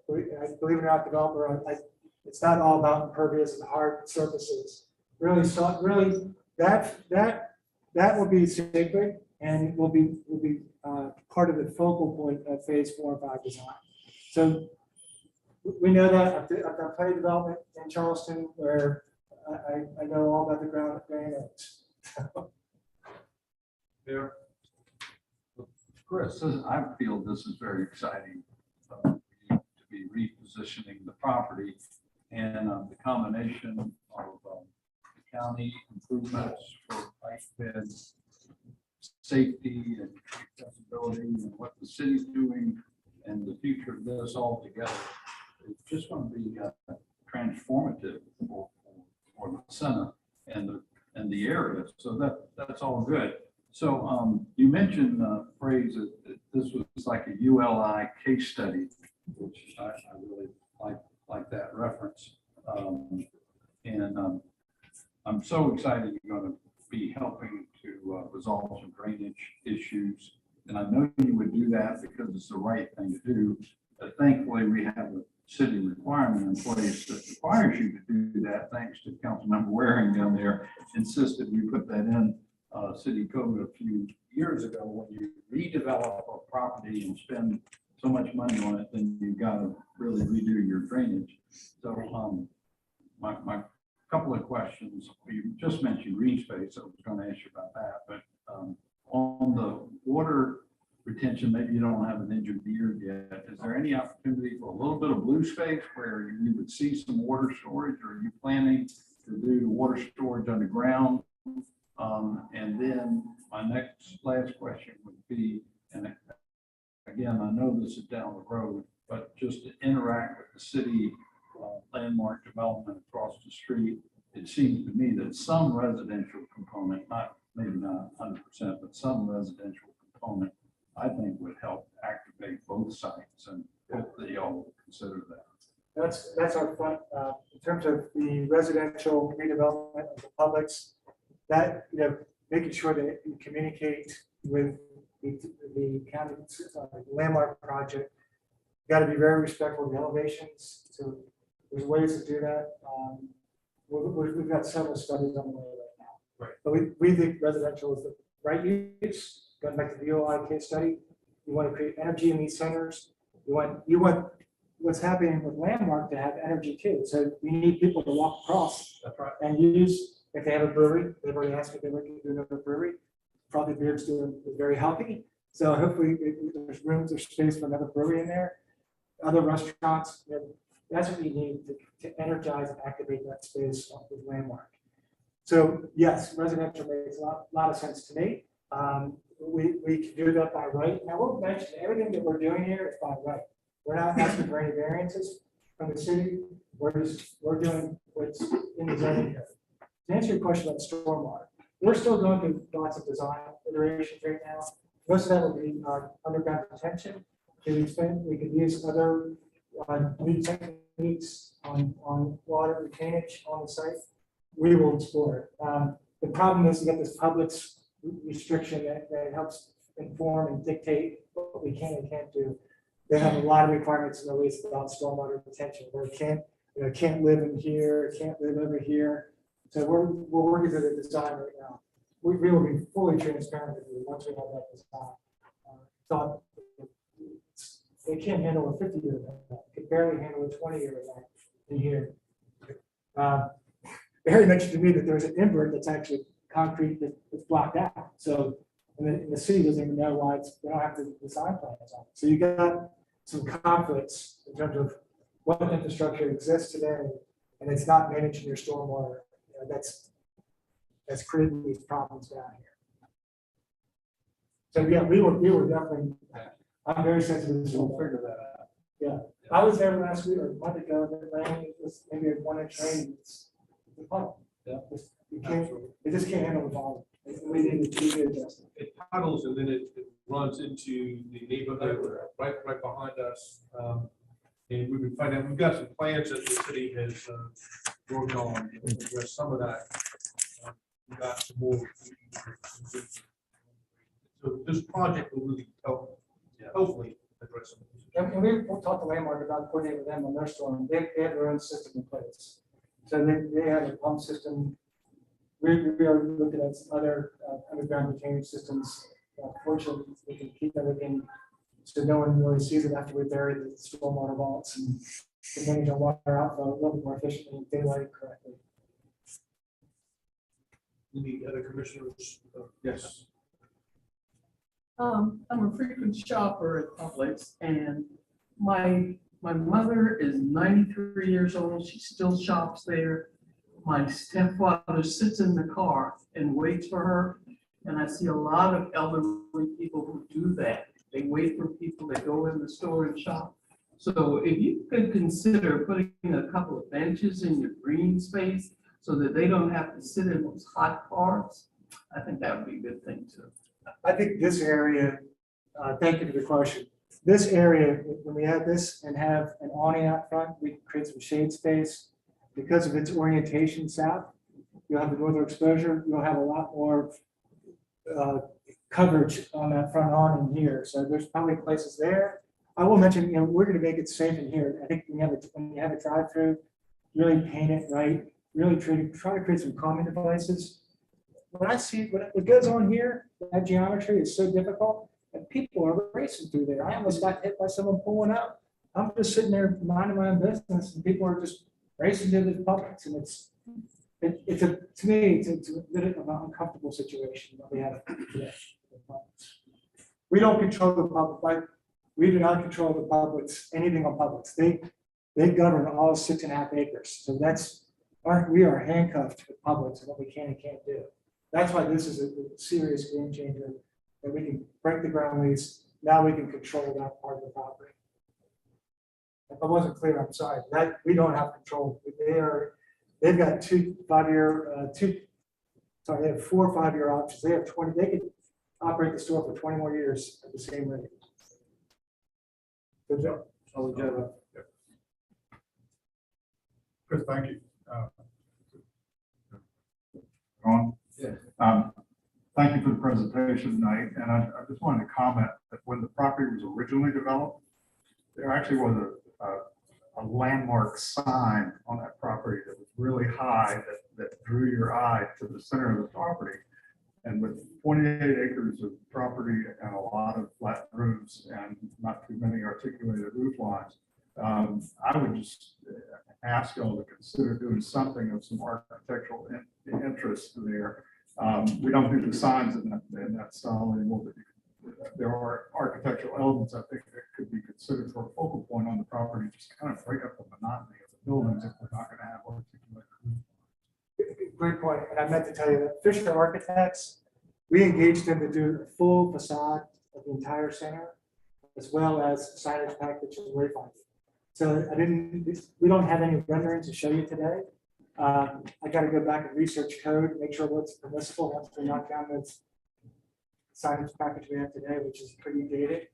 I believe it or not, developer. It's not all about impervious and hard surfaces. Really, that will be sacred and will be part of the focal point of phase 4 and 5 design. So we know that. I've done plenty of development in Charleston where I know all about the ground drainage. There, Chris, I feel this is very exciting for you to be repositioning the property and the combination of the county improvements for bike bed safety and accessibility and what the city's doing and the future of this all together. It's just going to be transformative for the center and the area. So that's all good. So you mentioned the phrase that this was like a ULI case study, which I really like that reference. I'm so excited you're going to be helping to resolve some drainage issues. And I know you would do that because it's the right thing to do. But thankfully, we have a city requirement in place that requires you to do that, thanks to Councilmember Waring down there insisted we put that in city code a few years ago. When you redevelop a property and spend so much money on it, then you've got to really redo your drainage. So my couple of questions. You just mentioned green space, so I was going to ask you about that. But on the water retention, maybe you don't have an engineer yet. Is there any opportunity for a little bit of blue space where you would see some water storage, or are you planning to do water storage underground? And then my last question would be, and again, I know this is down the road, but just to interact with the city landmark development across the street, it seems to me that some residential component, maybe not 100%, but some residential component, I think would help activate both sites, and hope that y'all will consider that. That's our front, in terms of the residential redevelopment of the Publix, that, making sure that you communicate with the county landmark project. You got to be very respectful of the elevations. So there's ways to do that. We've got several studies on the way right now. Right. But we think residential is the right use. Going back to the ULI case study, you want to create energy in these centers. You want what's happening with landmark to have energy too. So you need people to walk across. that's right. And use, if they have a brewery, they've already asked if they want to do another brewery. Probably beer's doing is very healthy. So hopefully there's space for another brewery in there. Other restaurants, that's what you need to energize and activate that space with landmark. So yes, residential makes a lot of sense to me. We can do that by right. Now we'll mention everything that we're doing here is by right. We're not asking for any variances from the city. We're doing what's in the zoning code. To answer your question about stormwater, we're still going through lots of design iterations right now. Most of that will be underground detention. To the extent we could use other new techniques on water retainage on the site, we will explore it. The problem is you get this Publix restriction that helps inform and dictate what we can and can't do. They have a lot of requirements in the lease about stormwater detention, where it can't live in here, it can't live over here. So we're working through the design right now. We will be fully transparent with you once we have that design. Thought they can't handle a 50-year event. They could barely handle a 20-year event in here. Barry mentioned to me that there's an invert that's actually concrete that's blocked out. So and the city doesn't even know why they don't have the design plans on it. So you got some conflicts in terms of what infrastructure exists today, and it's not managing your stormwater. That's creating these problems down here. So yeah, we were definitely. I'm very sensitive to We'll stormwater. figure that out. Yeah, I was there last week or a month ago. The rain was maybe a 1-inch rain. It's a puddle. Yeah. You can't. It just can't handle the volume. We need to adjust it. It puddles and then it runs into the neighborhood right behind us. And we've been finding, we've got some plans that the city has worked on to address some of that. We've got some more. So this project will really help, hopefully address some. And we'll talk to Landmark about coordinating with them on their storm. They have their own system in place. So they have a pump system. We are looking at some other underground retaining systems. Fortunately, we can keep everything so no one really sees it after we bury the stormwater vaults and to manage our water outflow a little bit more efficiently and daylight it correctly. Any other commissioners? Yes. I'm a frequent shopper at Publix, and my mother is 93 years old. She still shops there. My stepfather sits in the car and waits for her, and I see a lot of elderly people who do that. They wait for people that go in the store and shop. So if you could consider putting a couple of benches in your green space so that they don't have to sit in those hot cars, I think that would be a good thing too. I think this area, thank you for the question. This area, when we have this and have an awning out front, we can create some shade space. Because of its orientation south, you'll have the northern exposure, you'll have a lot more coverage on that front awning here. So there's probably places there. I will mention, we're gonna make it safe in here. I think when you have a drive-through, really paint it right, really try to create some calming devices. When I see what goes on here, that geometry is so difficult, and people are racing through there. I almost got hit by someone pulling up. I'm just sitting there minding my own business, and people are just racing to the Publix, and to me, it's a bit of an uncomfortable situation that we have today. We don't control the public. We do not control the Publix, anything on Publix. They govern all 6.5 acres. So we are handcuffed to Publix and what we can and can't do. That's why this is a serious game changer, that we can break the ground lease. Now we can control that part of the property. If I wasn't clear, I'm sorry. We don't have control. They've got 4 or 5 year options. They have 20. They could operate the store for 20 more years at the same rate. Good job. Chris, thank you. On? Yeah. Thank you for the presentation tonight, and I just wanted to comment that when the property was originally developed, there actually was a landmark sign on that property that was really high that drew your eye to the center of the property. And with 28 acres of property and a lot of flat roofs and not too many articulated roof lines, I would just ask y'all to consider doing something of some architectural interest there. We don't do the signs in that style anymore, but there are architectural elements I think that could be considered for a focal point on the property, just kind of break up the monotony of the buildings if we're not going to have articulated. Great point. And I meant to tell you that Fisher Architects, we engaged them to do a full facade of the entire center, as well as signage package and wayfinding. So we don't have any renderings to show you today. I got to go back and research code, make sure what's permissible once we knock down this signage package we have today, which is pretty dated.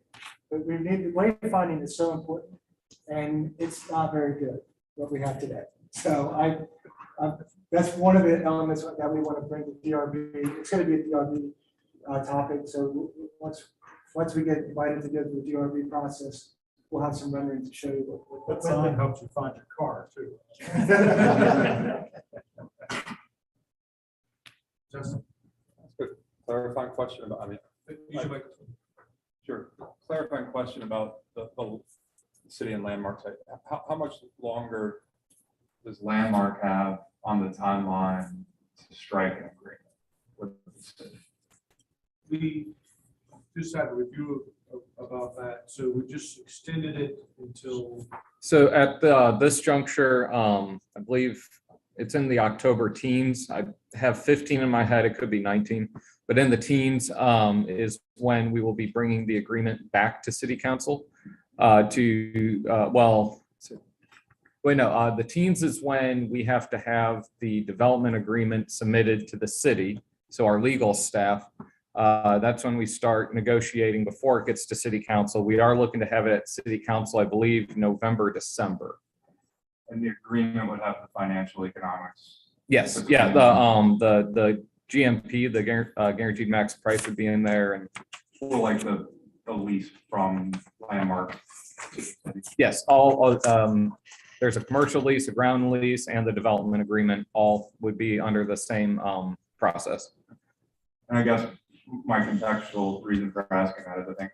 But we need, the wayfinding is so important, and it's not very good what we have today. So that's one of the elements that we want to bring to DRB. It's going to be a DRB topic. So once we get invited to go through the DRB process, we'll have some renderings to show you That sign helps you find your car too. Justin? Clarifying question about, sure. Clarifying question about the city and landmarks. How much longer does Landmark have on the timeline to strike an agreement with the city? We just had a review about that, so we just extended it until. So at this juncture, I believe it's in the October teens. I have 15 in my head. It could be 19, but in the teens is when we will be bringing the agreement back to City Council the teens is when we have to have the development agreement submitted to the city. So our legal staff, that's when we start negotiating before it gets to City Council. We are looking to have it at City Council, I believe, November, December. And the agreement would have the financial economics. Yes, yeah, the GMP, the guaranteed max price would be in there, and For like the lease from Landmark. yes, there's a commercial lease, a ground lease, and the development agreement all would be under the same process. And I guess my contextual reason for asking that is I think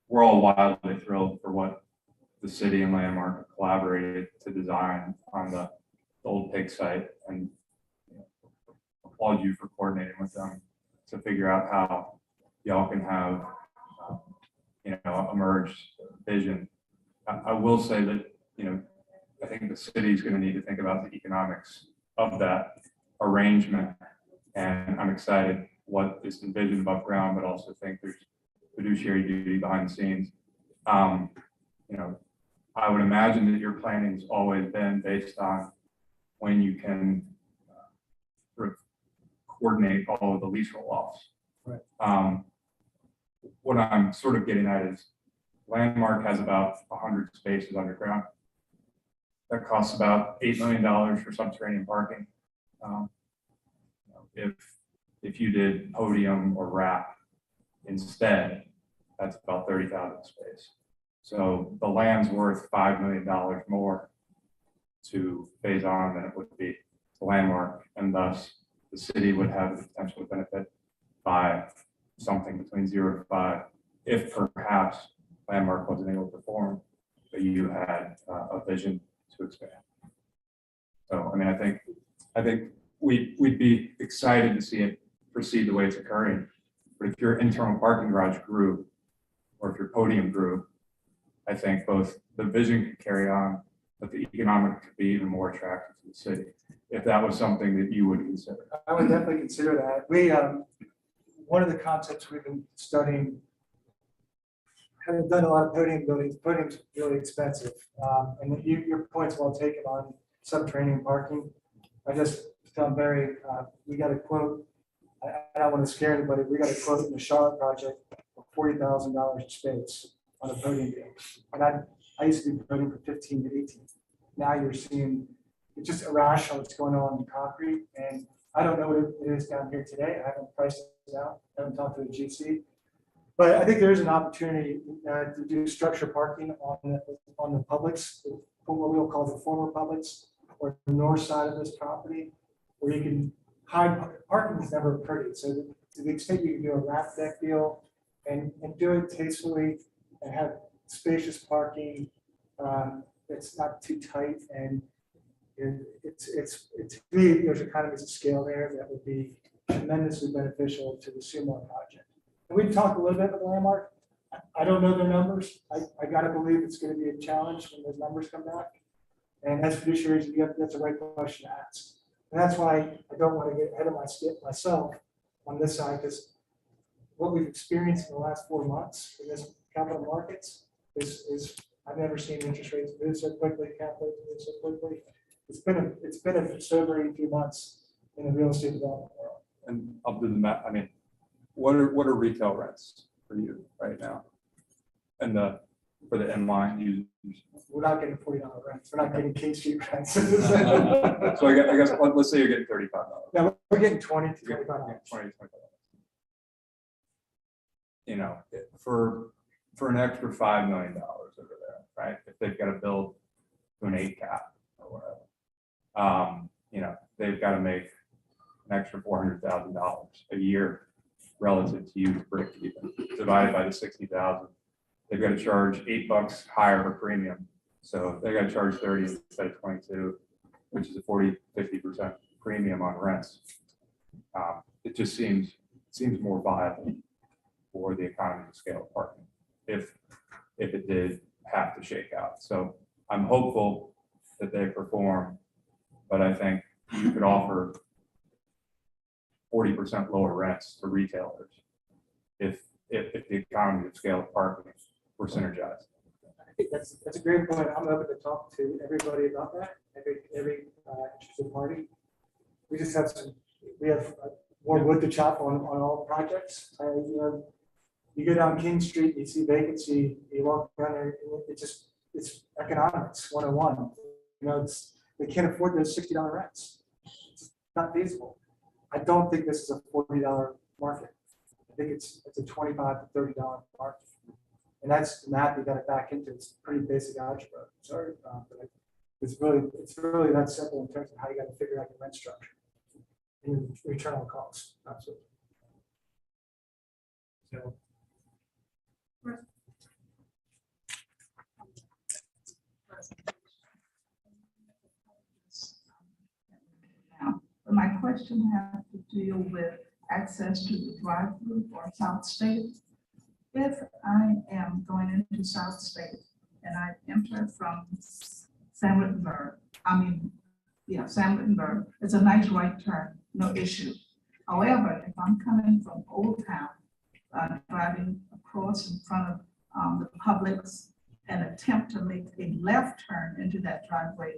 we're all wildly thrilled for what the city and Landmark collaborated to design on the old pig site, and applaud you for coordinating with them to figure out how y'all can have, a merged vision. I will say that, I think the city's going to need to think about the economics of that arrangement. And I'm excited what is envisioned above ground, but also think there's fiduciary duty behind the scenes. I would imagine that your planning's always been based on when you can sort of coordinate all of the lease roll-offs. Right. What I'm sort of getting at is Landmark has about 100 spaces underground. That costs about $8 million for subterranean parking. If you did podium or wrap instead, that's about 30,000 space. So the land's worth $5 million more to phase on than it would be to Landmark, and thus the city would have the potential to benefit by something between 0 to 5, if perhaps Landmark wasn't able to perform, but you had a vision to expand. So, I mean, I think we'd be excited to see it proceed the way it's occurring. But if your internal parking garage grew, or if your podium grew, I think both the vision could carry on, but the economic could be even more attractive to the city, if that was something that you would consider. I would definitely consider that. We, one of the concepts we've been studying, having done a lot of podium buildings, podium's really expensive. And your point's well taken on subterranean parking. I just tell Barry, we got a quote, I don't want to scare anybody, we got a quote in the Charlotte project for $40,000 a space on a podium deal. And I used to do podium for 15 to 18. Now you're seeing, it's just irrational what's going on in concrete. And I don't know what it is down here today. I haven't priced it out. I haven't talked to the GC. But I think there is an opportunity to do structure parking on the Publix, what we'll call the former Publix, or the north side of this property, where you can hide parking is never pretty. So to the extent you can do a wrap deck deal and do it tastefully and have spacious parking, it's not too tight, and it's to me, there's economies of scale there that would be tremendously beneficial to the Sumo project. And we've talked a little bit with Landmark. I don't know their numbers. I got to believe it's going to be a challenge when those numbers come back. And as fiduciaries, that's the right question to ask. And that's why I don't want to get ahead of myself on this side, because what we've experienced in the last 4 months in this capital markets is I've never seen interest rates move so quickly, capital move so quickly. It's been a sobering few months in the real estate development world. And I'll do the math. I mean, what are retail rents for you right now? And for the inline users? We're not getting $40 rents. We're not getting King Street rents. So I guess let's say you're getting $35. Yeah, we're getting 20 to You're $25. getting 20 to $25. You know, for an extra $5 million over there, right? If they've got to build to an 8 cap or whatever, they've got to make an extra $400,000 a year relative to you to break even, divided by the 60,000. They've got to charge $8 higher for premium. So they got to charge 30 instead of 22, which is a 40-50% premium on rents. It just seems more viable for the economy of scale of parking if it did have to shake out. So I'm hopeful that they perform, but I think you could offer 40% lower rents to retailers if the economy of scale of parking were synergized. I think that's a great point. I'm open to talk to everybody about that, every interested party. We just have more wood to chop on all projects. You go down King Street, you see vacancy, you walk down there, it's economics 101. They can't afford those $60 rents. It's not feasible. I don't think this is a $40 market. I think it's a $25 to $30 market. And that's the math you got to back into. It's pretty basic algebra. Sorry, but it's really that simple in terms of how you got to figure out your rent structure and your return on costs. Absolutely. So. my question has to deal with access to the drive-through for South State. If I am going into South State and I enter from San Wittenberg, San Wittenberg, it's a nice right turn, no issue. However, if I'm coming from Old Town, driving across in front of the Publix and attempt to make a left turn into that driveway,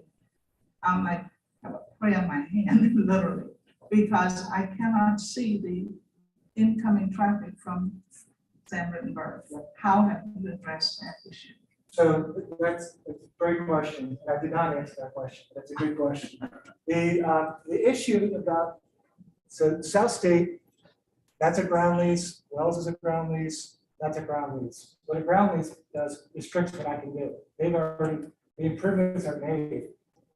I'm like, have a prayer in my hand, literally, because I cannot see the incoming traffic from San Wittenberg. How have you addressed that issue? So that's a great question. I did not answer that question. That's a good question. The issue about, so South State, that's a ground lease. Wells is a ground lease. That's a ground lease. What a ground lease does restricts what I can do. They've already, the improvements are made.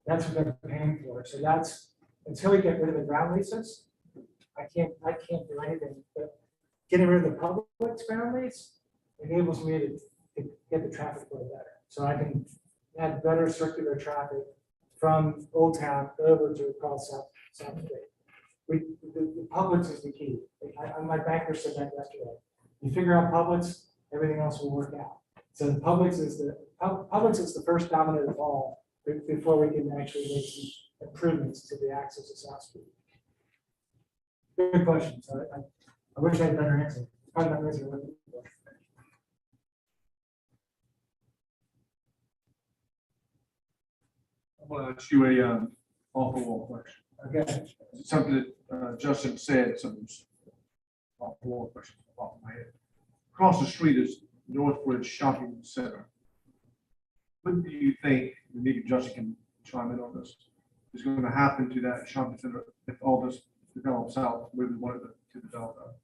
That's what they're paying for. So that's, until we get rid of the ground leases, I can't do anything. But getting rid of the Publix ground lease enables me to get the traffic flow better. So I can add better circular traffic from Old Town over to across South State. The Publix is the key. My banker said that yesterday. You figure out Publix, everything else will work out. So the Publix is the first domino to fall before we can actually make some improvements to the access to South Street. Good question. So I wish I had a better answer. Probably not answer what I want to ask you a off-the-wall question. Okay. Something that Justin said, some off-the-wall question off my head. Across the street is Northbridge Shopping Center. What do you think, maybe Justin can chime in on this, is going to happen to that shopping center if all this develops out where we wanted to develop out?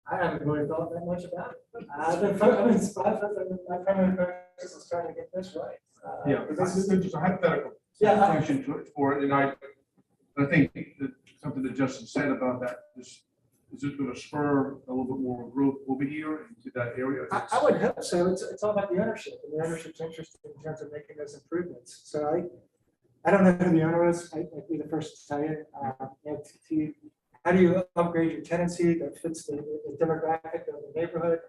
I haven't really thought that much about it. My primary focus is trying to get this right. Yeah, this is just a hypothetical Yeah. question for it, and I think that something that Justin said about that is it going to spur a little bit more growth over here into that area? I would hope so. It's all about the ownership, and the ownership's interested in terms of making those improvements. So I don't know who the owner is. I'd be the first to tell you. How do you upgrade your tenancy that fits the demographic of the neighborhood?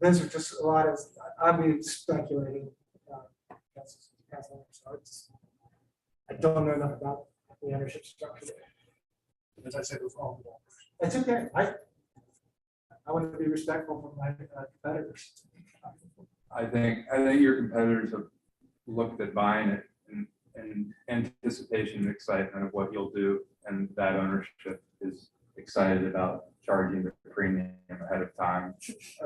Those are just a lot of, I'll be speculating. I don't know enough about the ownership structure there. As I said, it was all. It's okay. I want to be respectful from my competitors. I think your competitors have looked at buying it in anticipation and excitement of what you'll do, and that ownership is excited about charging the premium ahead of time.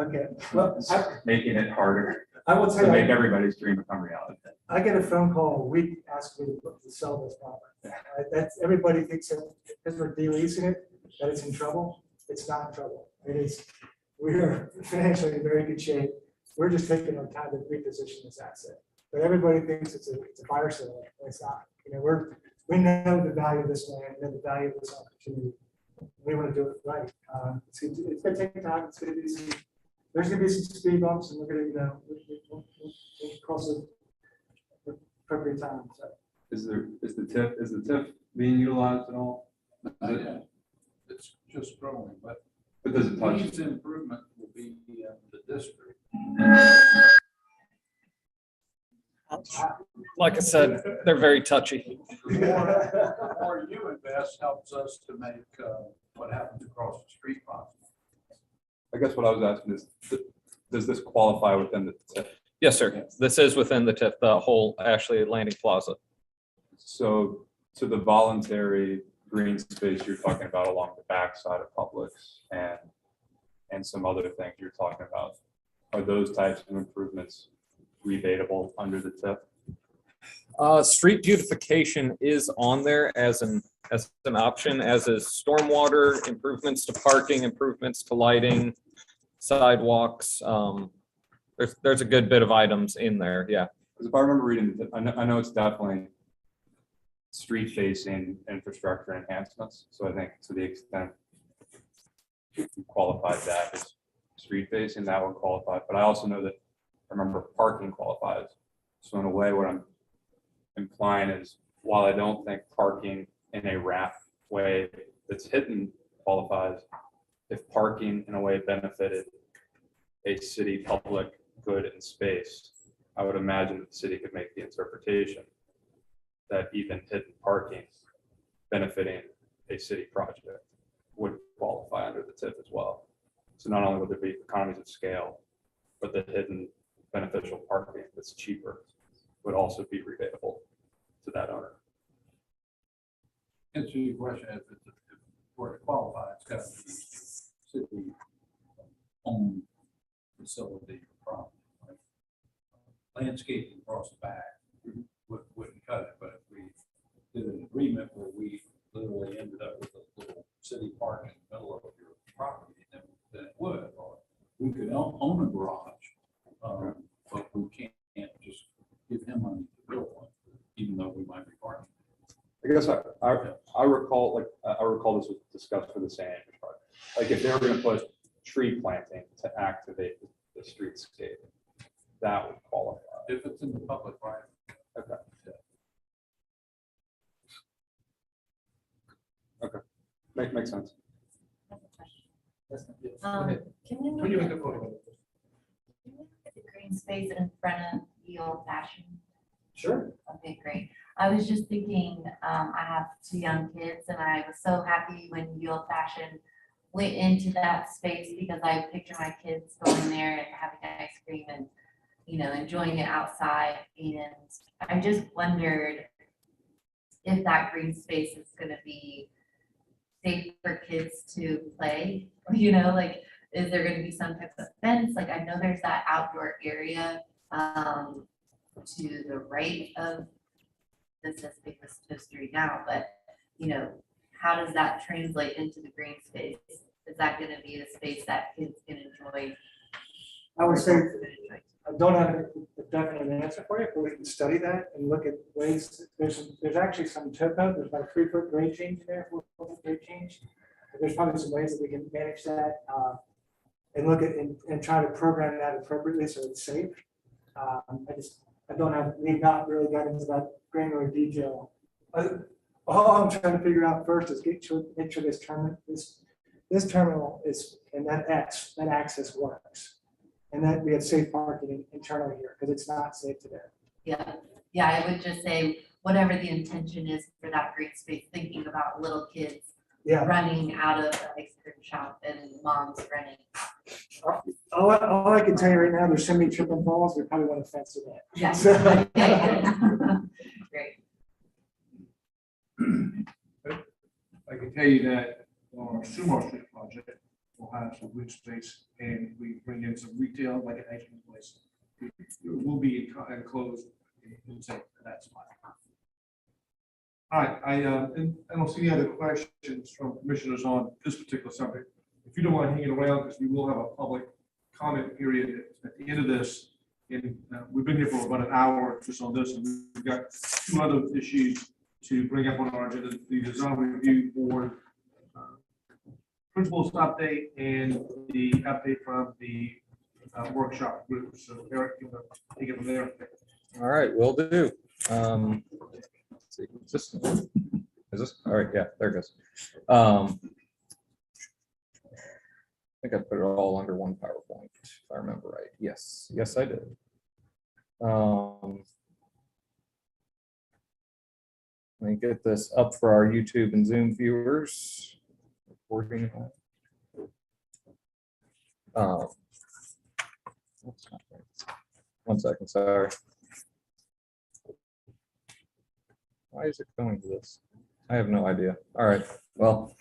Okay. Well, Making it harder I will to tell make you, everybody's dream become reality. I get a phone call a week asking me to sell this property. That's, everybody thinks that because we're de-leasing it, that it's in trouble. It's not in trouble. It is, we are financially in very good shape. We're just taking our time to reposition this asset. But everybody thinks it's a fire sale. It's not. You know, we know the value of this land, we know the value of this opportunity. We want to do it right. It's going to take time. It's going to be there's going to be some speed bumps, and we're going to, we'll cross it at the appropriate time. So. Is the TIF being utilized at all? It's just growing, but does it touch? needs improvement will be the district. Like I said, they're very touchy. The more you invest helps us to make what happens across the street possible. I guess what I was asking is, does this qualify within the TIF? Yes, sir. This is within the TIF, the whole Ashley Landing Plaza. So to the voluntary green space you're talking about along the backside of Publix and some other things you're talking about, are those types of improvements rebatable under the TIF? Street beautification is on there as an option, as is stormwater improvements to parking, improvements to lighting, sidewalks. There's a good bit of items in there. Yeah. Because if I remember reading, I know it's definitely street facing infrastructure enhancements. So I think to the extent you qualified that as street facing, that would qualify. But I also know that I remember parking qualifies. So in a way, what I'm implying is while I don't think parking in a wrap way that's hidden qualifies, if parking in a way benefited a city public good and space, I would imagine that the city could make the interpretation that even hidden parking benefiting a city project would qualify under the TIF as well. So not only would there be economies of scale, but the hidden beneficial parking that's cheaper would also be rebatable to that owner. Answer your question, if for it to qualify, it's got to be city owned facility or property. Right? Landscaping across the back wouldn't cut it, but if we did an agreement where we literally ended up with a little city park in the middle of your property, then it would. Or we could own a garage, but we can't just give him money to build one, even though we might be parking. I guess I recall this was discussed for the San Andreas part. Like if they were going to put tree planting to activate the streetscape, that would qualify. If it's in the public, right? Okay. Okay. Makes sense. Can you When you look make at a photo. the green space in front of the old fashioned? Sure. Okay, great. I was just thinking, I have 2 young kids and I was so happy when the old fashioned went into that space because I picture my kids going there and having ice cream and, you know, enjoying it outside. And I just wondered if that green space is gonna be safe for kids to play, you know, like, is there gonna be some type of fence? Like, I know there's that outdoor area, to the right of this is because history now, but you know, how does that translate into the green space? Is that going to be a space that kids can enjoy? I would say, I don't have a definite answer for you, but we can study that and look at ways. There's actually some topo, there's about a 3-foot grade change there, 4-foot grade change. There's probably some ways that we can manage that and look at and try to program that appropriately so it's safe. We've not really got into that granular detail. All I'm trying to figure out first is make sure this terminal is, and that access works. And that we have safe parking internally here, because it's not safe today. Yeah, I would just say, whatever the intention is for that green space, thinking about little kids running out of the ice cream shop and moms running. All I can tell you right now, there's so many trip and falls, we probably want to fence it in. Yeah. So- Great. I can tell you that on our Sumar Street project, we'll have some green space and we bring in some retail, like an ice cream place. It will be enclosed and safe for that spot. All right, I don't see any other questions from commissioners on this particular subject. If you don't want to hang it around, because we will have a public comment period at the end of this. And we've been here for about an hour just on this, and we've got 2 other issues to bring up on our agenda: the design review board principals update and the update from the workshop group. So Eric, you want to take it from there? All right, will do. Let's see, is this, all right, yeah, there it goes. I think I put it all under one PowerPoint, if I remember right. Yes, I did. Let me get this up for our YouTube and Zoom viewers. Recording. One second, sorry. Why is it going to this? I have no idea. All right, well,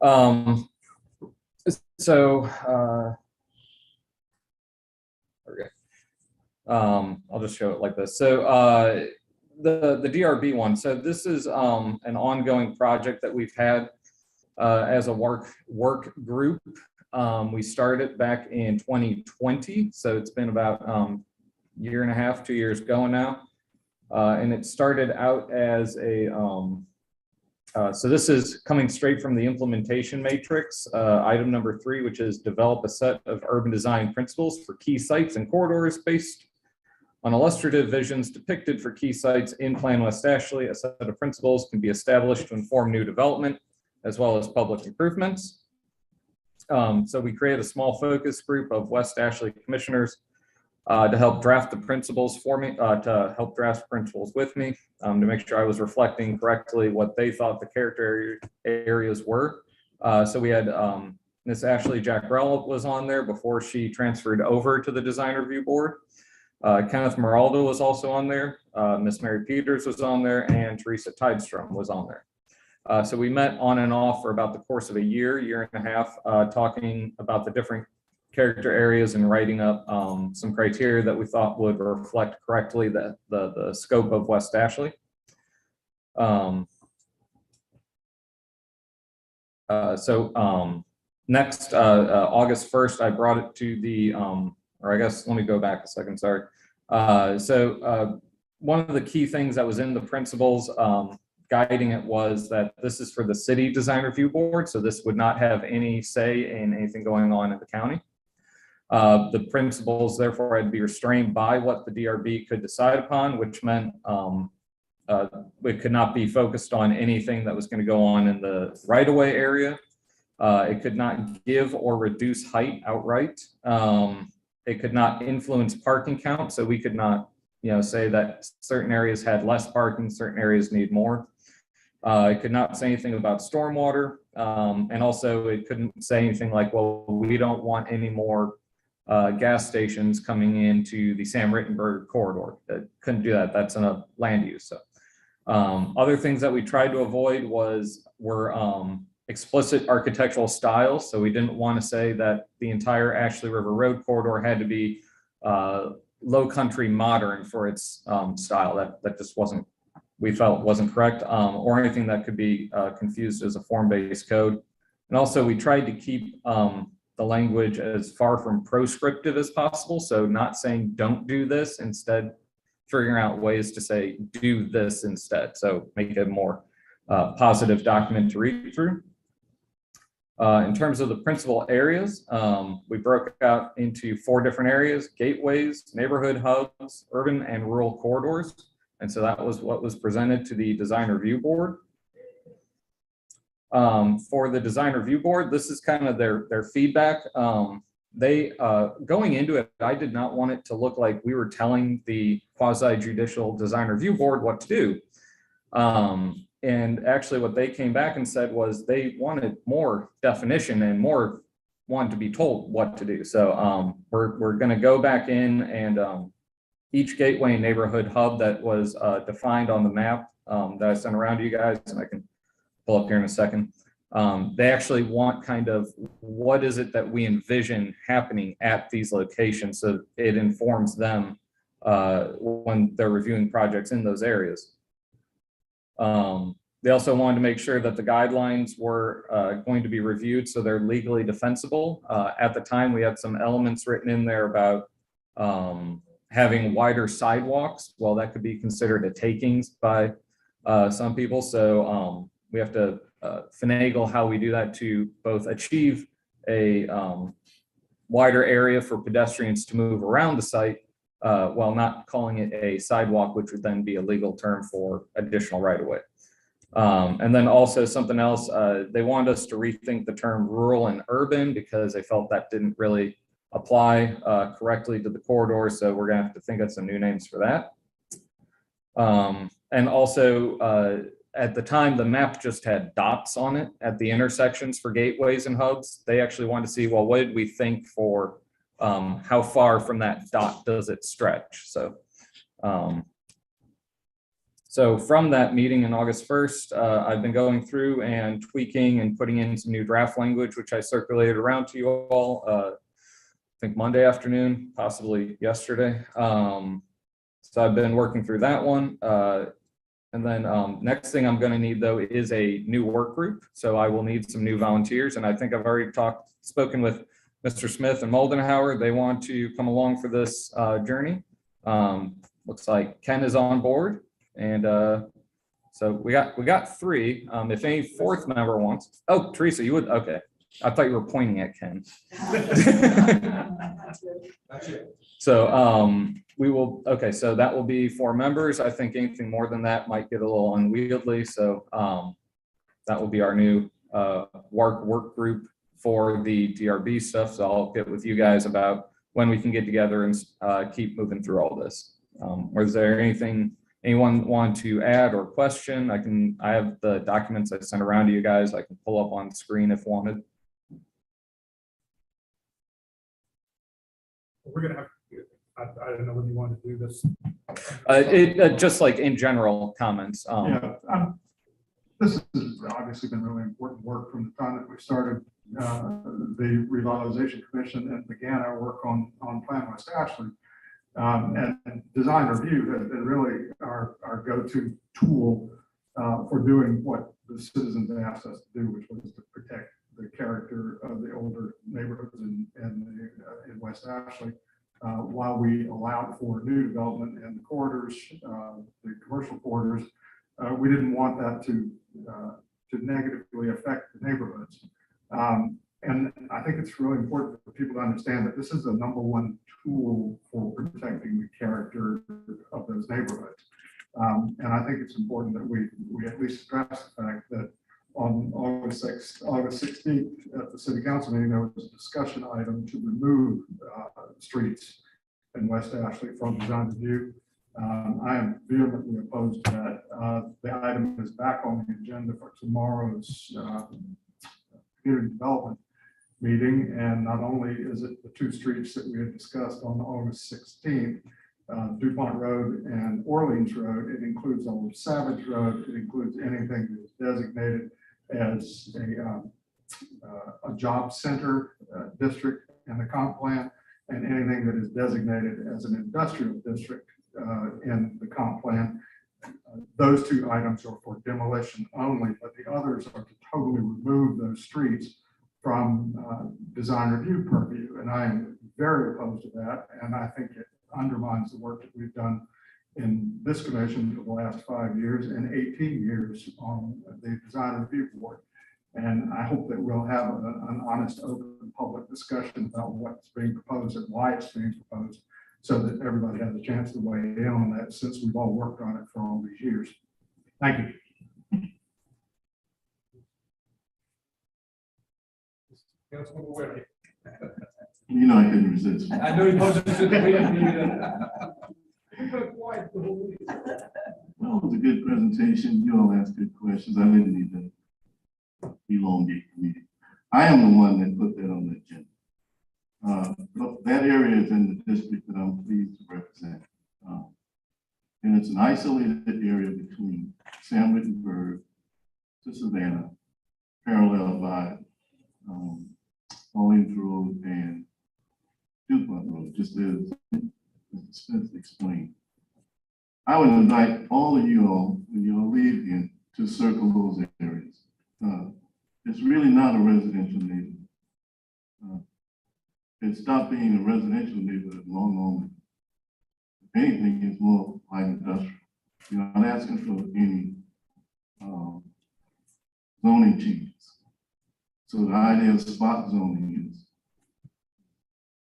okay. I'll just show it like this. So the DRB one. So this is an ongoing project that we've had as a work group. We started back in 2020, so it's been about year and a half, 2 years going now. And it started out as a, so this is coming straight from the implementation matrix, item number 3, which is develop a set of urban design principles for key sites and corridors based On illustrative visions depicted for key sites in Plan West Ashley, a set of principles can be established to inform new development as well as public improvements. So we create a small focus group of West Ashley commissioners to help draft the principles for me, to help draft principles with me, to make sure I was reflecting correctly what they thought the character areas were. So we had Miss Ashley Jackrell was on there before she transferred over to the design review board. Kenneth Meraldo was also on there. Miss Mary Peters was on there, and Teresa Tidestrom was on there. So we met on and off for about the course of a year and a half, talking about the different character areas and writing up some criteria that we thought would reflect correctly the scope of West Ashley. Next, August 1st, I brought it to the, or I guess, let me go back a second, sorry. One of the key things that was in the principles guiding it was that this is for the city design review board, so this would not have any say in anything going on in the county. The principles, therefore, had to be restrained by what the DRB could decide upon, which meant it could not be focused on anything that was going to go on in the right-of-way area. It could not give or reduce height outright. It could not influence parking count, so we could not, say that certain areas had less parking, certain areas need more. It could not say anything about stormwater, and also it couldn't say anything like, well, we don't want any more gas stations coming into the Sam Rittenberg corridor. It couldn't do that. That's in a land use. So other things that we tried to avoid were explicit architectural styles. So we didn't want to say that the entire Ashley River Road corridor had to be low country modern for its style. That just wasn't, we felt wasn't correct, or anything that could be confused as a form-based code. And also we tried to keep the language as far from proscriptive as possible. So not saying don't do this, instead figuring out ways to say do this instead. So make it a more positive document to read through. In terms of the principal areas, we broke out into 4 different areas: gateways, neighborhood hubs, urban and rural corridors. And so that was what was presented to the design review board. For the design review board, this is kind of their feedback. They going into it, I did not want it to look like we were telling the quasi-judicial design review board what to do. And actually what they came back and said was they wanted more definition and more wanted to be told what to do. So we're going to go back in and each gateway and neighborhood hub that was defined on the map that I sent around to you guys, and I can pull up here in a second. They actually want kind of what is it that we envision happening at these locations, so it informs them when they're reviewing projects in those areas. They also wanted to make sure that the guidelines were going to be reviewed so they're legally defensible. At the time, we had some elements written in there about having wider sidewalks. Well, that could be considered a takings by some people. So we have to finagle how we do that to both achieve a wider area for pedestrians to move around the site while not calling it a sidewalk, which would then be a legal term for additional right-of-way. And then also something else, they wanted us to rethink the term rural and urban because they felt that didn't really apply correctly to the corridor. So we're gonna have to think of some new names for that. And also at the time, the map just had dots on it at the intersections for gateways and hubs. They actually wanted to see, well, what did we think for how far from that dot does it stretch? So from that meeting on August 1st, I've been going through and tweaking and putting in some new draft language, which I circulated around to you all, I think Monday afternoon, possibly yesterday. So I've been working through that one. And then next thing I'm going to need, though, is a new work group. So I will need some new volunteers. And I think I've already spoken with Mr. Smith and Moldenhauer. They want to come along for this journey. Looks like Ken is on board. And so we got 3. If any 4th member wants, oh, Teresa, you would, okay. I thought you were pointing at Ken. That's good. That's it. So we will, okay, so that will be 4 members. I think anything more than that might get a little unwieldy. So that will be our new work group for the DRB stuff. So I'll get with you guys about when we can get together and keep moving through all this. Was there anything anyone want to add or question? I have the documents I sent around to you guys. I can pull up on the screen if wanted. We're gonna have, I don't know whether you want to do this. Just like in general comments. Yeah, this has obviously been really important work from the time that we started the Revitalization Commission and began our work on Plan West Ashley. And design review has been really our go-to tool for doing what the citizens asked us to do, which was to protect the character of the older neighborhoods in West Ashley, while we allowed for new development in the corridors, the commercial corridors. We didn't want that to negatively affect the neighborhoods. And I think it's really important for people to understand that this is the #1 tool for protecting the character of those neighborhoods. And I think it's important that we at least stress the fact that on August 16th at the city council meeting, there was a discussion item to remove streets in West Ashley from design review. I am vehemently opposed to that. The item is back on the agenda for tomorrow's community development meeting, and not only is it the 2 streets that we had discussed on August 16th, DuPont Road and Orleans Road, it includes Old Savage Road, it includes anything that is designated as a job center district in the comp plan, and anything that is designated as an industrial district in the comp plan. Those 2 items are for demolition only, but the others are to totally remove those streets from design review purview. And I am very opposed to that. And I think it undermines the work that we've done in this commission for the last 5 years and 18 years on the design review board. And I hope that we'll have an honest, open public discussion about what's being proposed and why it's being proposed, so that everybody has a chance to weigh in on that, since we've all worked on it for all these years. Thank you. Councilwoman Ware. You know, I couldn't resist. I know you posted to the meeting. Well, it was a good presentation. You all asked good questions. I didn't need to elongate the meeting. I am the one that put that on the agenda. But that area is in the district that I'm pleased to represent. And it's an isolated area between San Wittenberg to Savannah, parallel by Orleans Road and DuPont Road, just as Mr. Smith explained. I would invite all of you all, when you all leave here, to circle those areas. It's really not a residential neighborhood. It stopped being a residential neighborhood long. If anything, it's more like industrial. You're not asking for any zoning changes. So the idea of spot zoning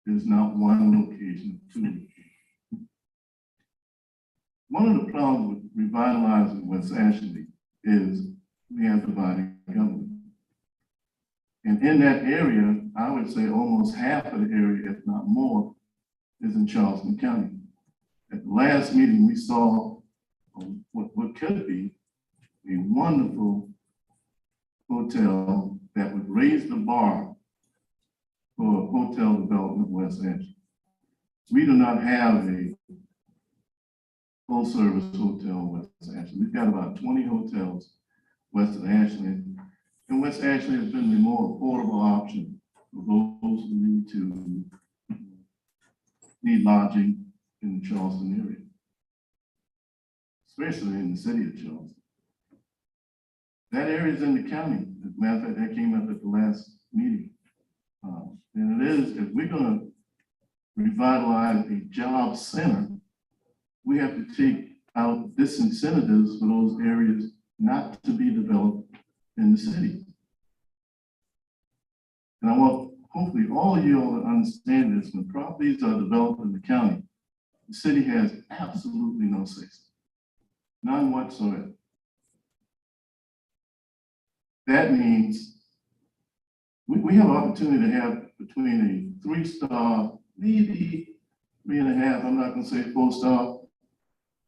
is not one location, 2 locations. One of the problems with revitalizing West Ashley is we have divided government. And in that area, I would say almost half of the area, if not more, is in Charleston County. At the last meeting, we saw what could be a wonderful hotel that would raise the bar for hotel development in West Ashley. We do not have a full-service hotel in West Ashley. We've got about 20 hotels west of Ashley. And West Ashley has been the more affordable option for those who need lodging in the Charleston area, especially in the city of Charleston. That area is in the county. As a matter of fact, that came up at the last meeting. And it is, if we're going to revitalize a job center, we have to take out disincentives for those areas not to be developed in the city. And I want, hopefully, all of you all to understand this. When properties are developed in the county, the city has absolutely no say. None whatsoever. That means we have an opportunity to have between a 3-star, maybe 3.5, I'm not gonna say 4-star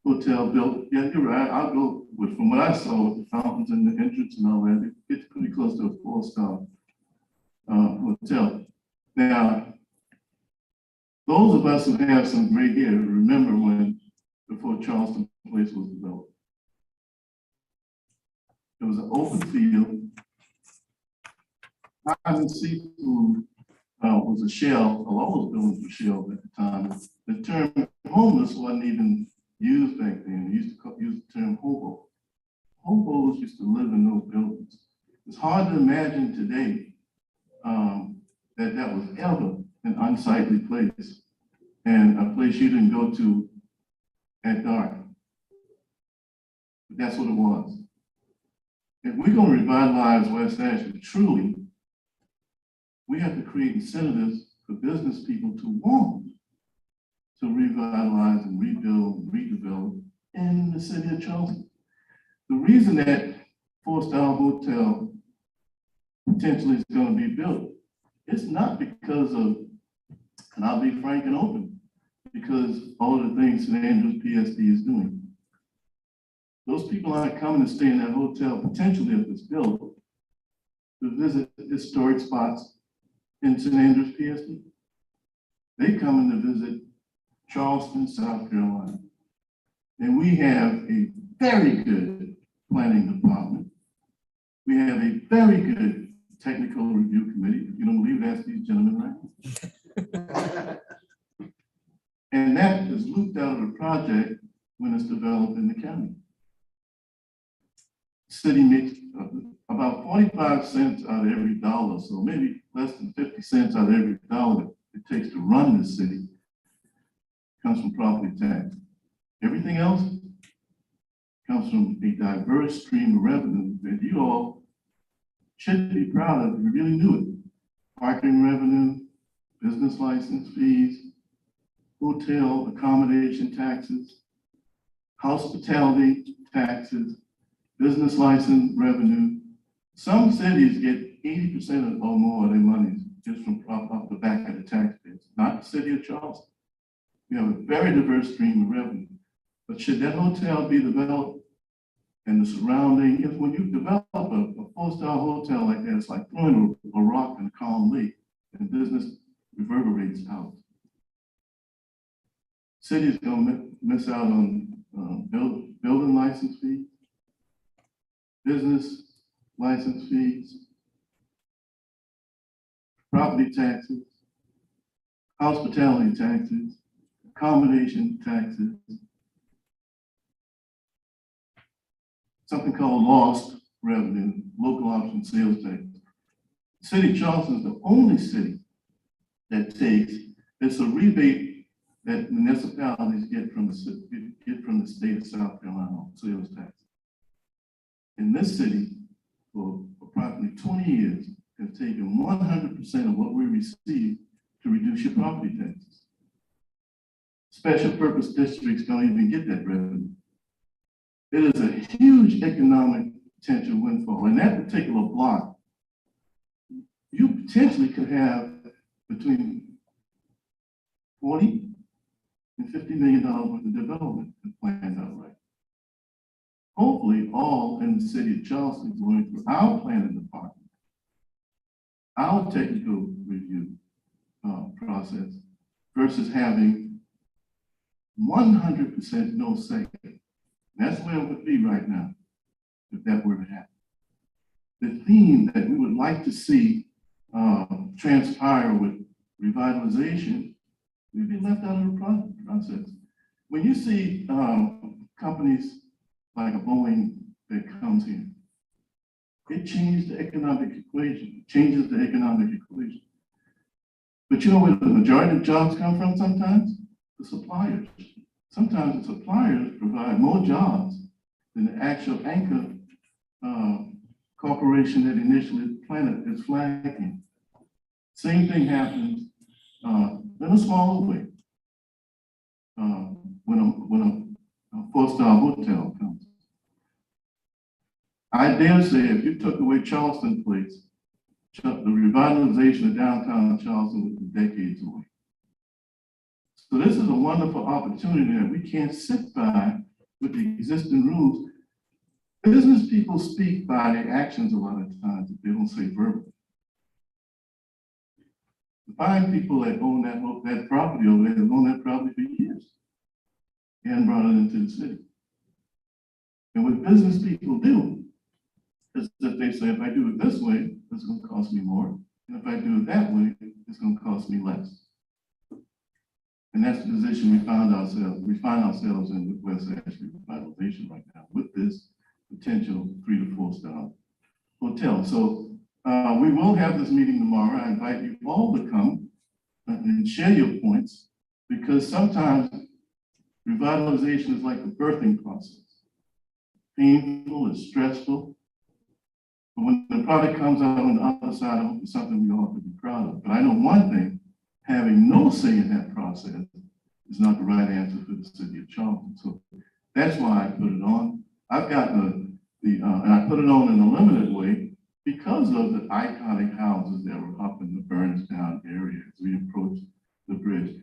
hotel built. Yeah, you're right, I'll go with, from what I saw with the fountains and the entrance and all that, it's pretty close to a 4-star hotel. Now, those of us who have some gray hair remember when, before Charleston Place was developed, it was an open field. Island Seafood was a shell. A lot of those buildings were shells at the time. The term homeless wasn't even used back then. They used to use the term hobo. Hobos used to live in those buildings. It's hard to imagine today that that was ever an unsightly place and a place you didn't go to at dark. But that's what it was. If we're going to revitalize West Ashland truly, we have to create incentives for business people to want to revitalize and rebuild and redevelop in the city of Charleston. The reason that 4-star hotel potentially is going to be built, it's not because of, and I'll be frank and open, because all of the things St. Andrews PSD is doing. Those people aren't coming to stay in that hotel potentially if it's built to visit historic spots in St. Andrews PSD. They come in to visit Charleston, South Carolina. And we have a very good planning department. We have a very good technical review committee. If you don't believe it, ask these gentlemen right. And that is looped out of the project when it's developed in the county. City makes about 45 cents out of every dollar, so maybe less than 50 cents out of every dollar it takes to run this city comes from property tax. Everything else comes from a diverse stream of revenue that you all should be proud of if you really knew it. Parking revenue, business license fees, hotel accommodation taxes, hospitality taxes, business license revenue. Some cities get 80% or more of their money just from off the back of the taxpayers, not the city of Charleston. We have a very diverse stream of revenue. But should that hotel be developed and the surrounding, if when you develop a 4-star hotel like that, it's like throwing a rock in a calm lake and business reverberates out. City's gonna miss out on building license fees, business license fees, property taxes, hospitality taxes, accommodation taxes, something called lost revenue, local option sales tax. The city of Charleston is the only city that takes, it's a rebate that municipalities get from the state of South Carolina on sales tax. In this city, for approximately 20 years, have taken 100% of what we receive to reduce your property taxes. Special purpose districts don't even get that revenue. It is a huge economic potential windfall. In that particular block, you potentially could have between $40 and $50 million worth of development planned out right. Hopefully, all in the city of Charleston going through our planning department, our technical review process, versus having 100% no say. That's where it would be right now, if that were to happen. The theme that we would like to see transpire with revitalization, we'd be left out of the process. When you see companies like a Boeing that comes in, it changes the economic equation, changes the economic equation. But you know where the majority of jobs come from sometimes? The suppliers. Sometimes the suppliers provide more jobs than the actual anchor corporation that initially planted is flagging. Same thing happens in a smaller way. When a four-star hotel comes. I dare say if you took away Charleston Place, the revitalization of downtown Charleston would be decades away. So this is a wonderful opportunity that we can't sit by with the existing rules. Business people speak by their actions a lot of times if they don't say verbally. The fine people that own that property over there have owned that property for years and brought it into the city. And what business people do is that they say, if I do it this way, it's going to cost me more. And if I do it that way, it's going to cost me less. And that's the position we find ourselves in with West Ashley Revitalization right now, with this potential 3 to 4 star hotel. So we will have this meeting tomorrow. I invite you all to come and share your points, because sometimes revitalization is like a birthing process. Painful, it's stressful. But when the product comes out on the other side, I hope it's something we all have to be proud of. But I know one thing, having no say in that process is not the right answer for the city of Charleston. So that's why I put it on. I've got and I put it on in a limited way because of the iconic houses that were up in the Burnstown area as we approach the bridge.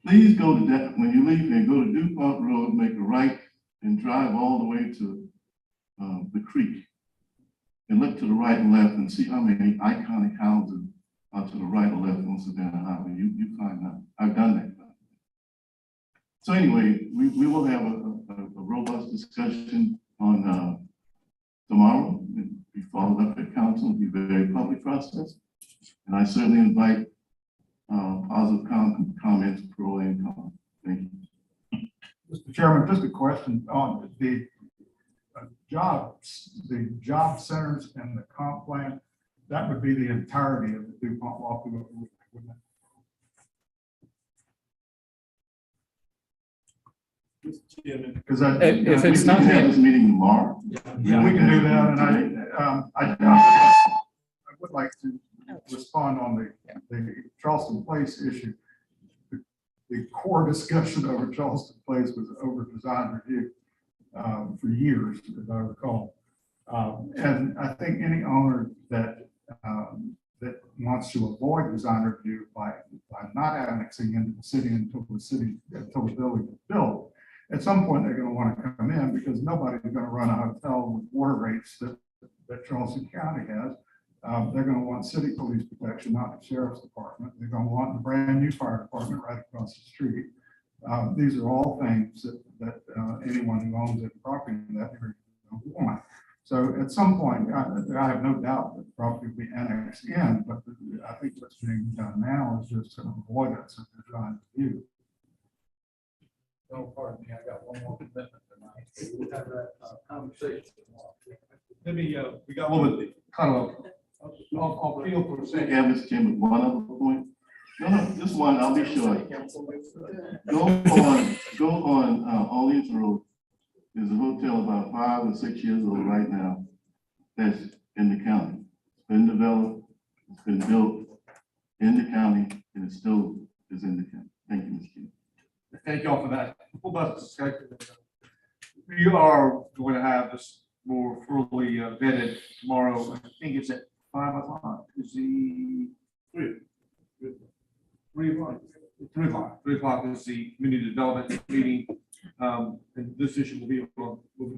Please go to that, when you leave here, go to DuPont Road, make a right and drive all the way to the creek and look to the right and left and see how many iconic houses are to the right or left on Savannah Highway. You find out. I've done that. So anyway, we will have a robust discussion on tomorrow. And we followed up at council. It'll be a very public process. And I certainly invite positive comments, pro and con. Thank you. Mr. Chairman, just a question on the job centers and the comp plan. That would be the entirety of the DuPont Law, wouldn't it? Because If it's we not can have the- this meeting tomorrow. yeah, we can do that. And I would like to respond on the Charleston Place issue. The core discussion over Charleston Place was over design review for years, as I recall. And I think any owner that wants to avoid design review by not annexing into the city until the building is built, at some point they're going to want to come in, because nobody's going to run a hotel with water rates that Charleston County has. They're going to want city police protection, not the sheriff's department. They're going to want a brand new fire department right across the street. These are all things that anyone who owns a property in that area want. So at some point, I have no doubt that the property will be annexed in, but I think what's being done now is just an avoidance of the design review. Oh, pardon me, I got one more commitment tonight. We'll have that conversation tomorrow. Let me, we got a little bit, kind of, I'll feel for a second. Yeah, Mr. Chairman, one other point. No, this one, I'll be sure. Go on Orleans Road. There's a hotel about 5 or 6 years old right now that's in the county. It's been developed, it's been built in the county, and it still is in the county. Thank you, Mr. Chairman. Thank you all for that. Robust discussion. We are going to have this more fully vetted tomorrow. I think it's at 5 o'clock. Is the 3 o'clock? 3 o'clock. 3 o'clock is the community development meeting. And this issue will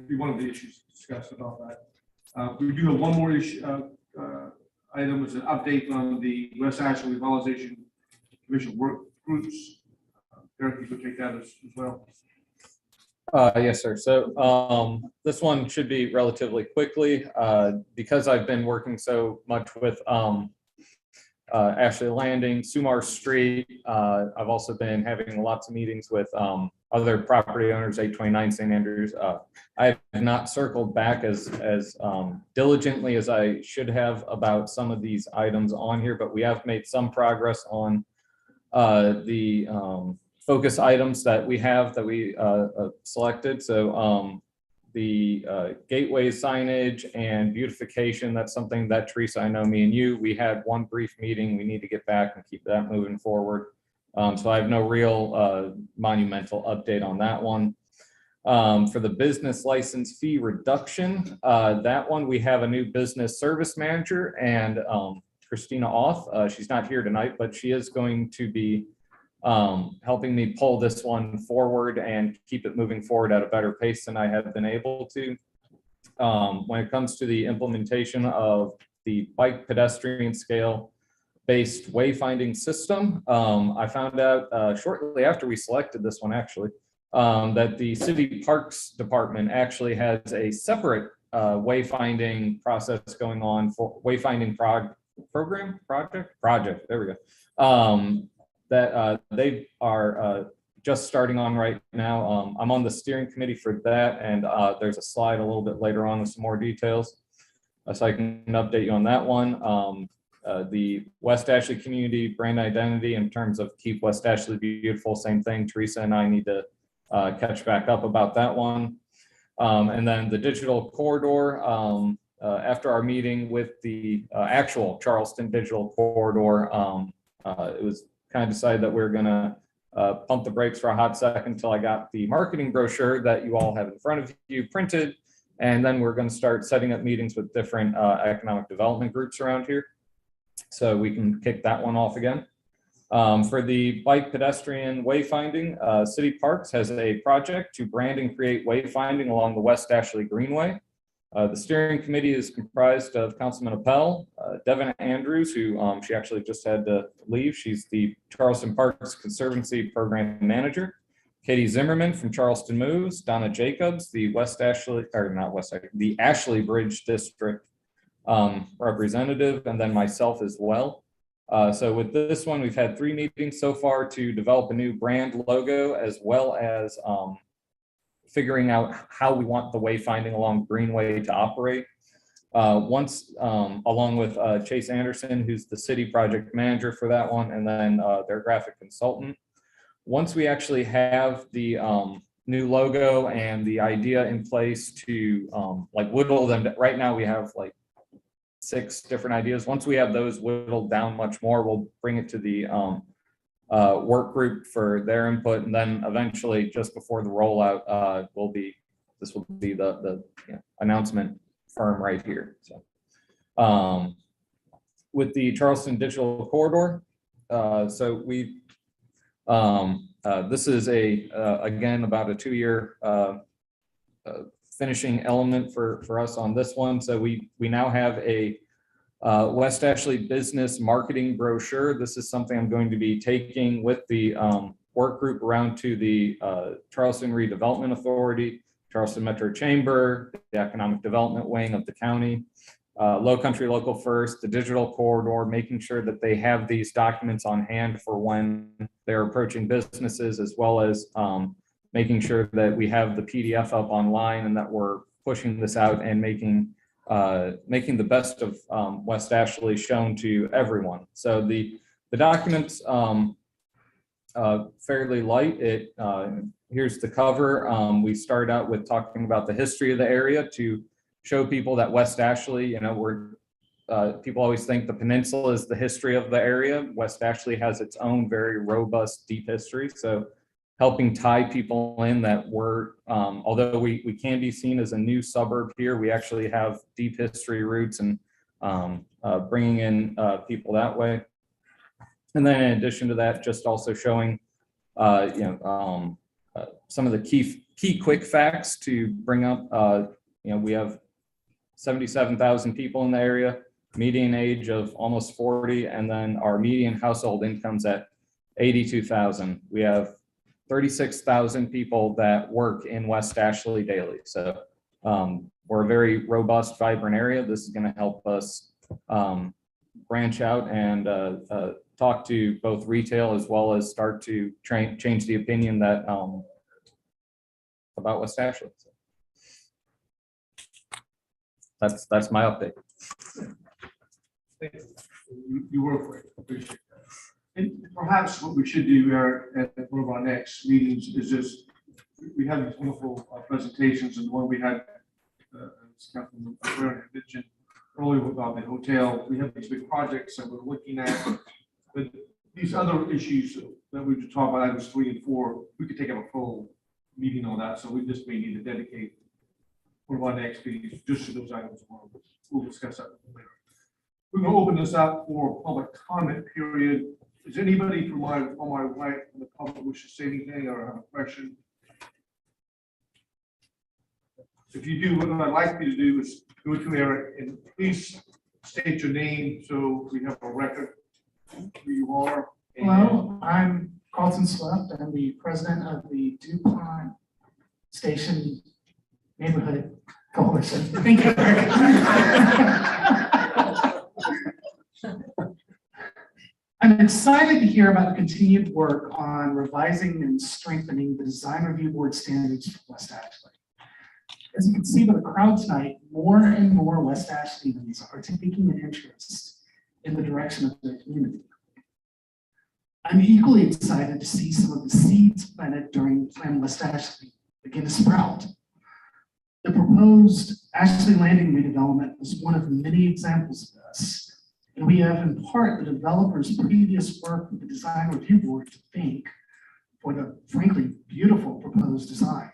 be one of the issues discussed about that. We do have one more issue item is an update on the West Ashley Revitalization Commission work groups. Eric, you could take that as well. Yes, sir. So this one should be relatively quickly because I've been working so much with Ashley Landing, Sumar Street. I've also been having lots of meetings with other property owners, 829 St. Andrews. I have not circled back as diligently as I should have about some of these items on here, but we have made some progress on the focus items that we have that we selected. So the gateway signage and beautification, that's something that Teresa, I know me and you, we had one brief meeting. We need to get back and keep that moving forward. So I have no real monumental update on that one. For the business license fee reduction, that one, we have a new business service manager, and Christina Oth. She's not here tonight, but she is going to be helping me pull this one forward and keep it moving forward at a better pace than I have been able to. When it comes to the implementation of the bike pedestrian scale based wayfinding system, I found out shortly after we selected this one, actually, that the city parks department actually has a separate wayfinding process going on for wayfinding project. There we go. That they are just starting on right now. I'm on the steering committee for that, and there's a slide a little bit later on with some more details, so I can update you on that one. The West Ashley community brand identity in terms of keep West Ashley beautiful, same thing. Teresa and I need to catch back up about that one. And then the digital corridor, after our meeting with the actual Charleston digital corridor, it was kind of decided that we're gonna pump the brakes for a hot second until I got the marketing brochure that you all have in front of you printed. And then we're gonna start setting up meetings with different economic development groups around here, so we can kick that one off again. For the bike pedestrian wayfinding, City Parks has a project to brand and create wayfinding along the West Ashley Greenway. The steering committee is comprised of Councilman Appel, Devin Andrews, who she actually just had to leave. She's the Charleston Parks Conservancy Program Manager. Katie Zimmerman from Charleston Moves, Donna Jacobs, the the Ashley Bridge District representative, and then myself as well. So with this one, we've had 3 meetings so far to develop a new brand logo, as well as figuring out how we want the wayfinding along Greenway to operate. Along with Chase Anderson, who's the city project manager for that one, and then their graphic consultant. Once we actually have the new logo and the idea in place to like whittle them, right now we have like 6 different ideas. Once we have those whittled down much more, we'll bring it to the work group for their input, and then eventually, just before the rollout, this will be the announcement firm right here. So, with the Charleston Digital Corridor, so we this is again about a 2-year finishing element for us on this one. So we now have a West Ashley business marketing brochure. This is something I'm going to be taking with the work group around to the Charleston Redevelopment Authority, Charleston Metro Chamber, the Economic Development Wing of the county, Low Country Local First, the Digital Corridor, making sure that they have these documents on hand for when they're approaching businesses, as well as making sure that we have the PDF up online and that we're pushing this out and making the best of West Ashley shown to everyone. So the documents fairly light. Here's the cover. We start out with talking about the history of the area to show people that West Ashley, people always think the peninsula is the history of the area. West Ashley has its own very robust, deep history. So helping tie people in that although we can be seen as a new suburb here, we actually have deep history roots, and bringing in people that way. And then in addition to that, just also showing, some of the key quick facts to bring up. We have 77,000 people in the area, median age of almost 40, and then our median household income's at 82,000. We have 36,000 people that work in West Ashley daily. So we're a very robust, vibrant area. This is going to help us branch out and talk to both retail, as well as start to change the opinion that about West Ashley. So that's my update. You were great. Appreciate that. And perhaps what we should do at one of our next meetings is just we had these wonderful presentations, and one we had, as Councilman Pedestrian mentioned earlier about the hotel. We have these big projects that we're looking at, but these other issues that we just talked about, items 3 and 4, we could take up a full meeting on that, so we just may need to dedicate one of our next meetings just to those items. We'll discuss that later. We're going to open this up for public comment period. Is anybody from on my right in the public wish to say anything or have a question? If you do, what I'd like you to do is go to Eric and please state your name so we have a record who you are. Hello, I'm Carlton Swift. I'm the president of the DuPont Station Neighborhood Coalition. Thank you, Eric. I'm excited to hear about the continued work on revising and strengthening the design review board standards for West Ashley. As you can see by the crowd tonight, more and more West Ashleightans are taking an interest in the direction of their community. I'm equally excited to see some of the seeds planted during Plan West Ashley begin to sprout. The proposed Ashley Landing redevelopment is one of many examples of this. And we have in part the developer's previous work with the design review board to thank for the frankly beautiful proposed design.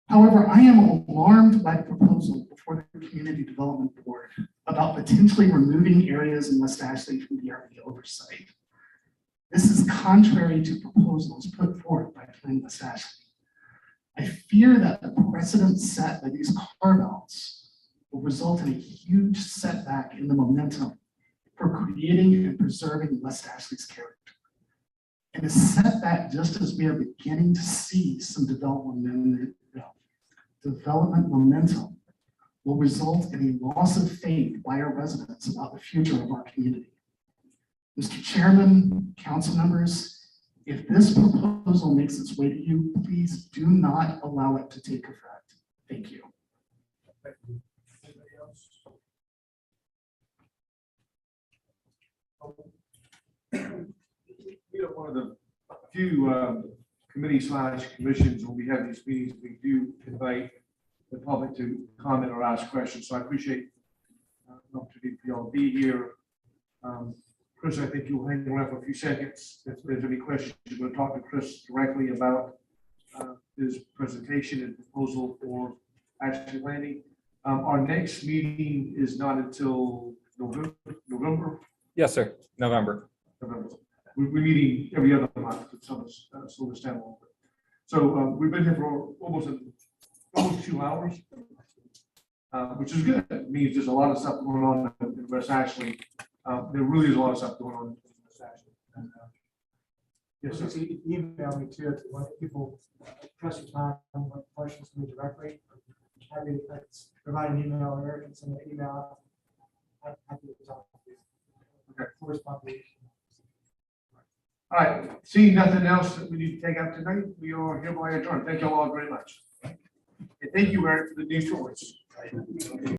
However, I am alarmed by the proposal before the community development board about potentially removing areas in West Ashley from DRB oversight. This is contrary to proposals put forth by Plan West Ashley. I fear that the precedent set by these carve-outs will result in a huge setback in the momentum for creating and preserving West Ashley's character. And a setback just as we are beginning to see some development momentum will result in a loss of faith by our residents about the future of our community. Mr. Chairman, council members, if this proposal makes its way to you, please do not allow it to take effect. Thank you. Thank you. Anybody else? We are one of the few committee/commissions when we have these meetings, we do invite the public to comment or ask questions. So I appreciate the opportunity for y'all to be here. Chris, I think you'll hang around for a few seconds. If there's any questions, you're going to talk to Chris directly about his presentation and proposal for Ashley Landing. Our next meeting is not until November. Yes, sir. November. We're meeting every other month to slow this down a little bit. So we've been here for almost 2 hours, which is good. It means there's a lot of stuff going on in West Ashley. There really is a lot of stuff going on in West Ashley. And, yes, sir. Email me too, if you want people press your time, want questions to me directly. Happy to provide an email, or Eric can send an email. I'm happy to talk to you. Okay. Correspond to you. All right, seeing nothing else that we need to take up tonight, we are hereby adjourned. Thank you all very much. And thank you, Eric, for the new choice.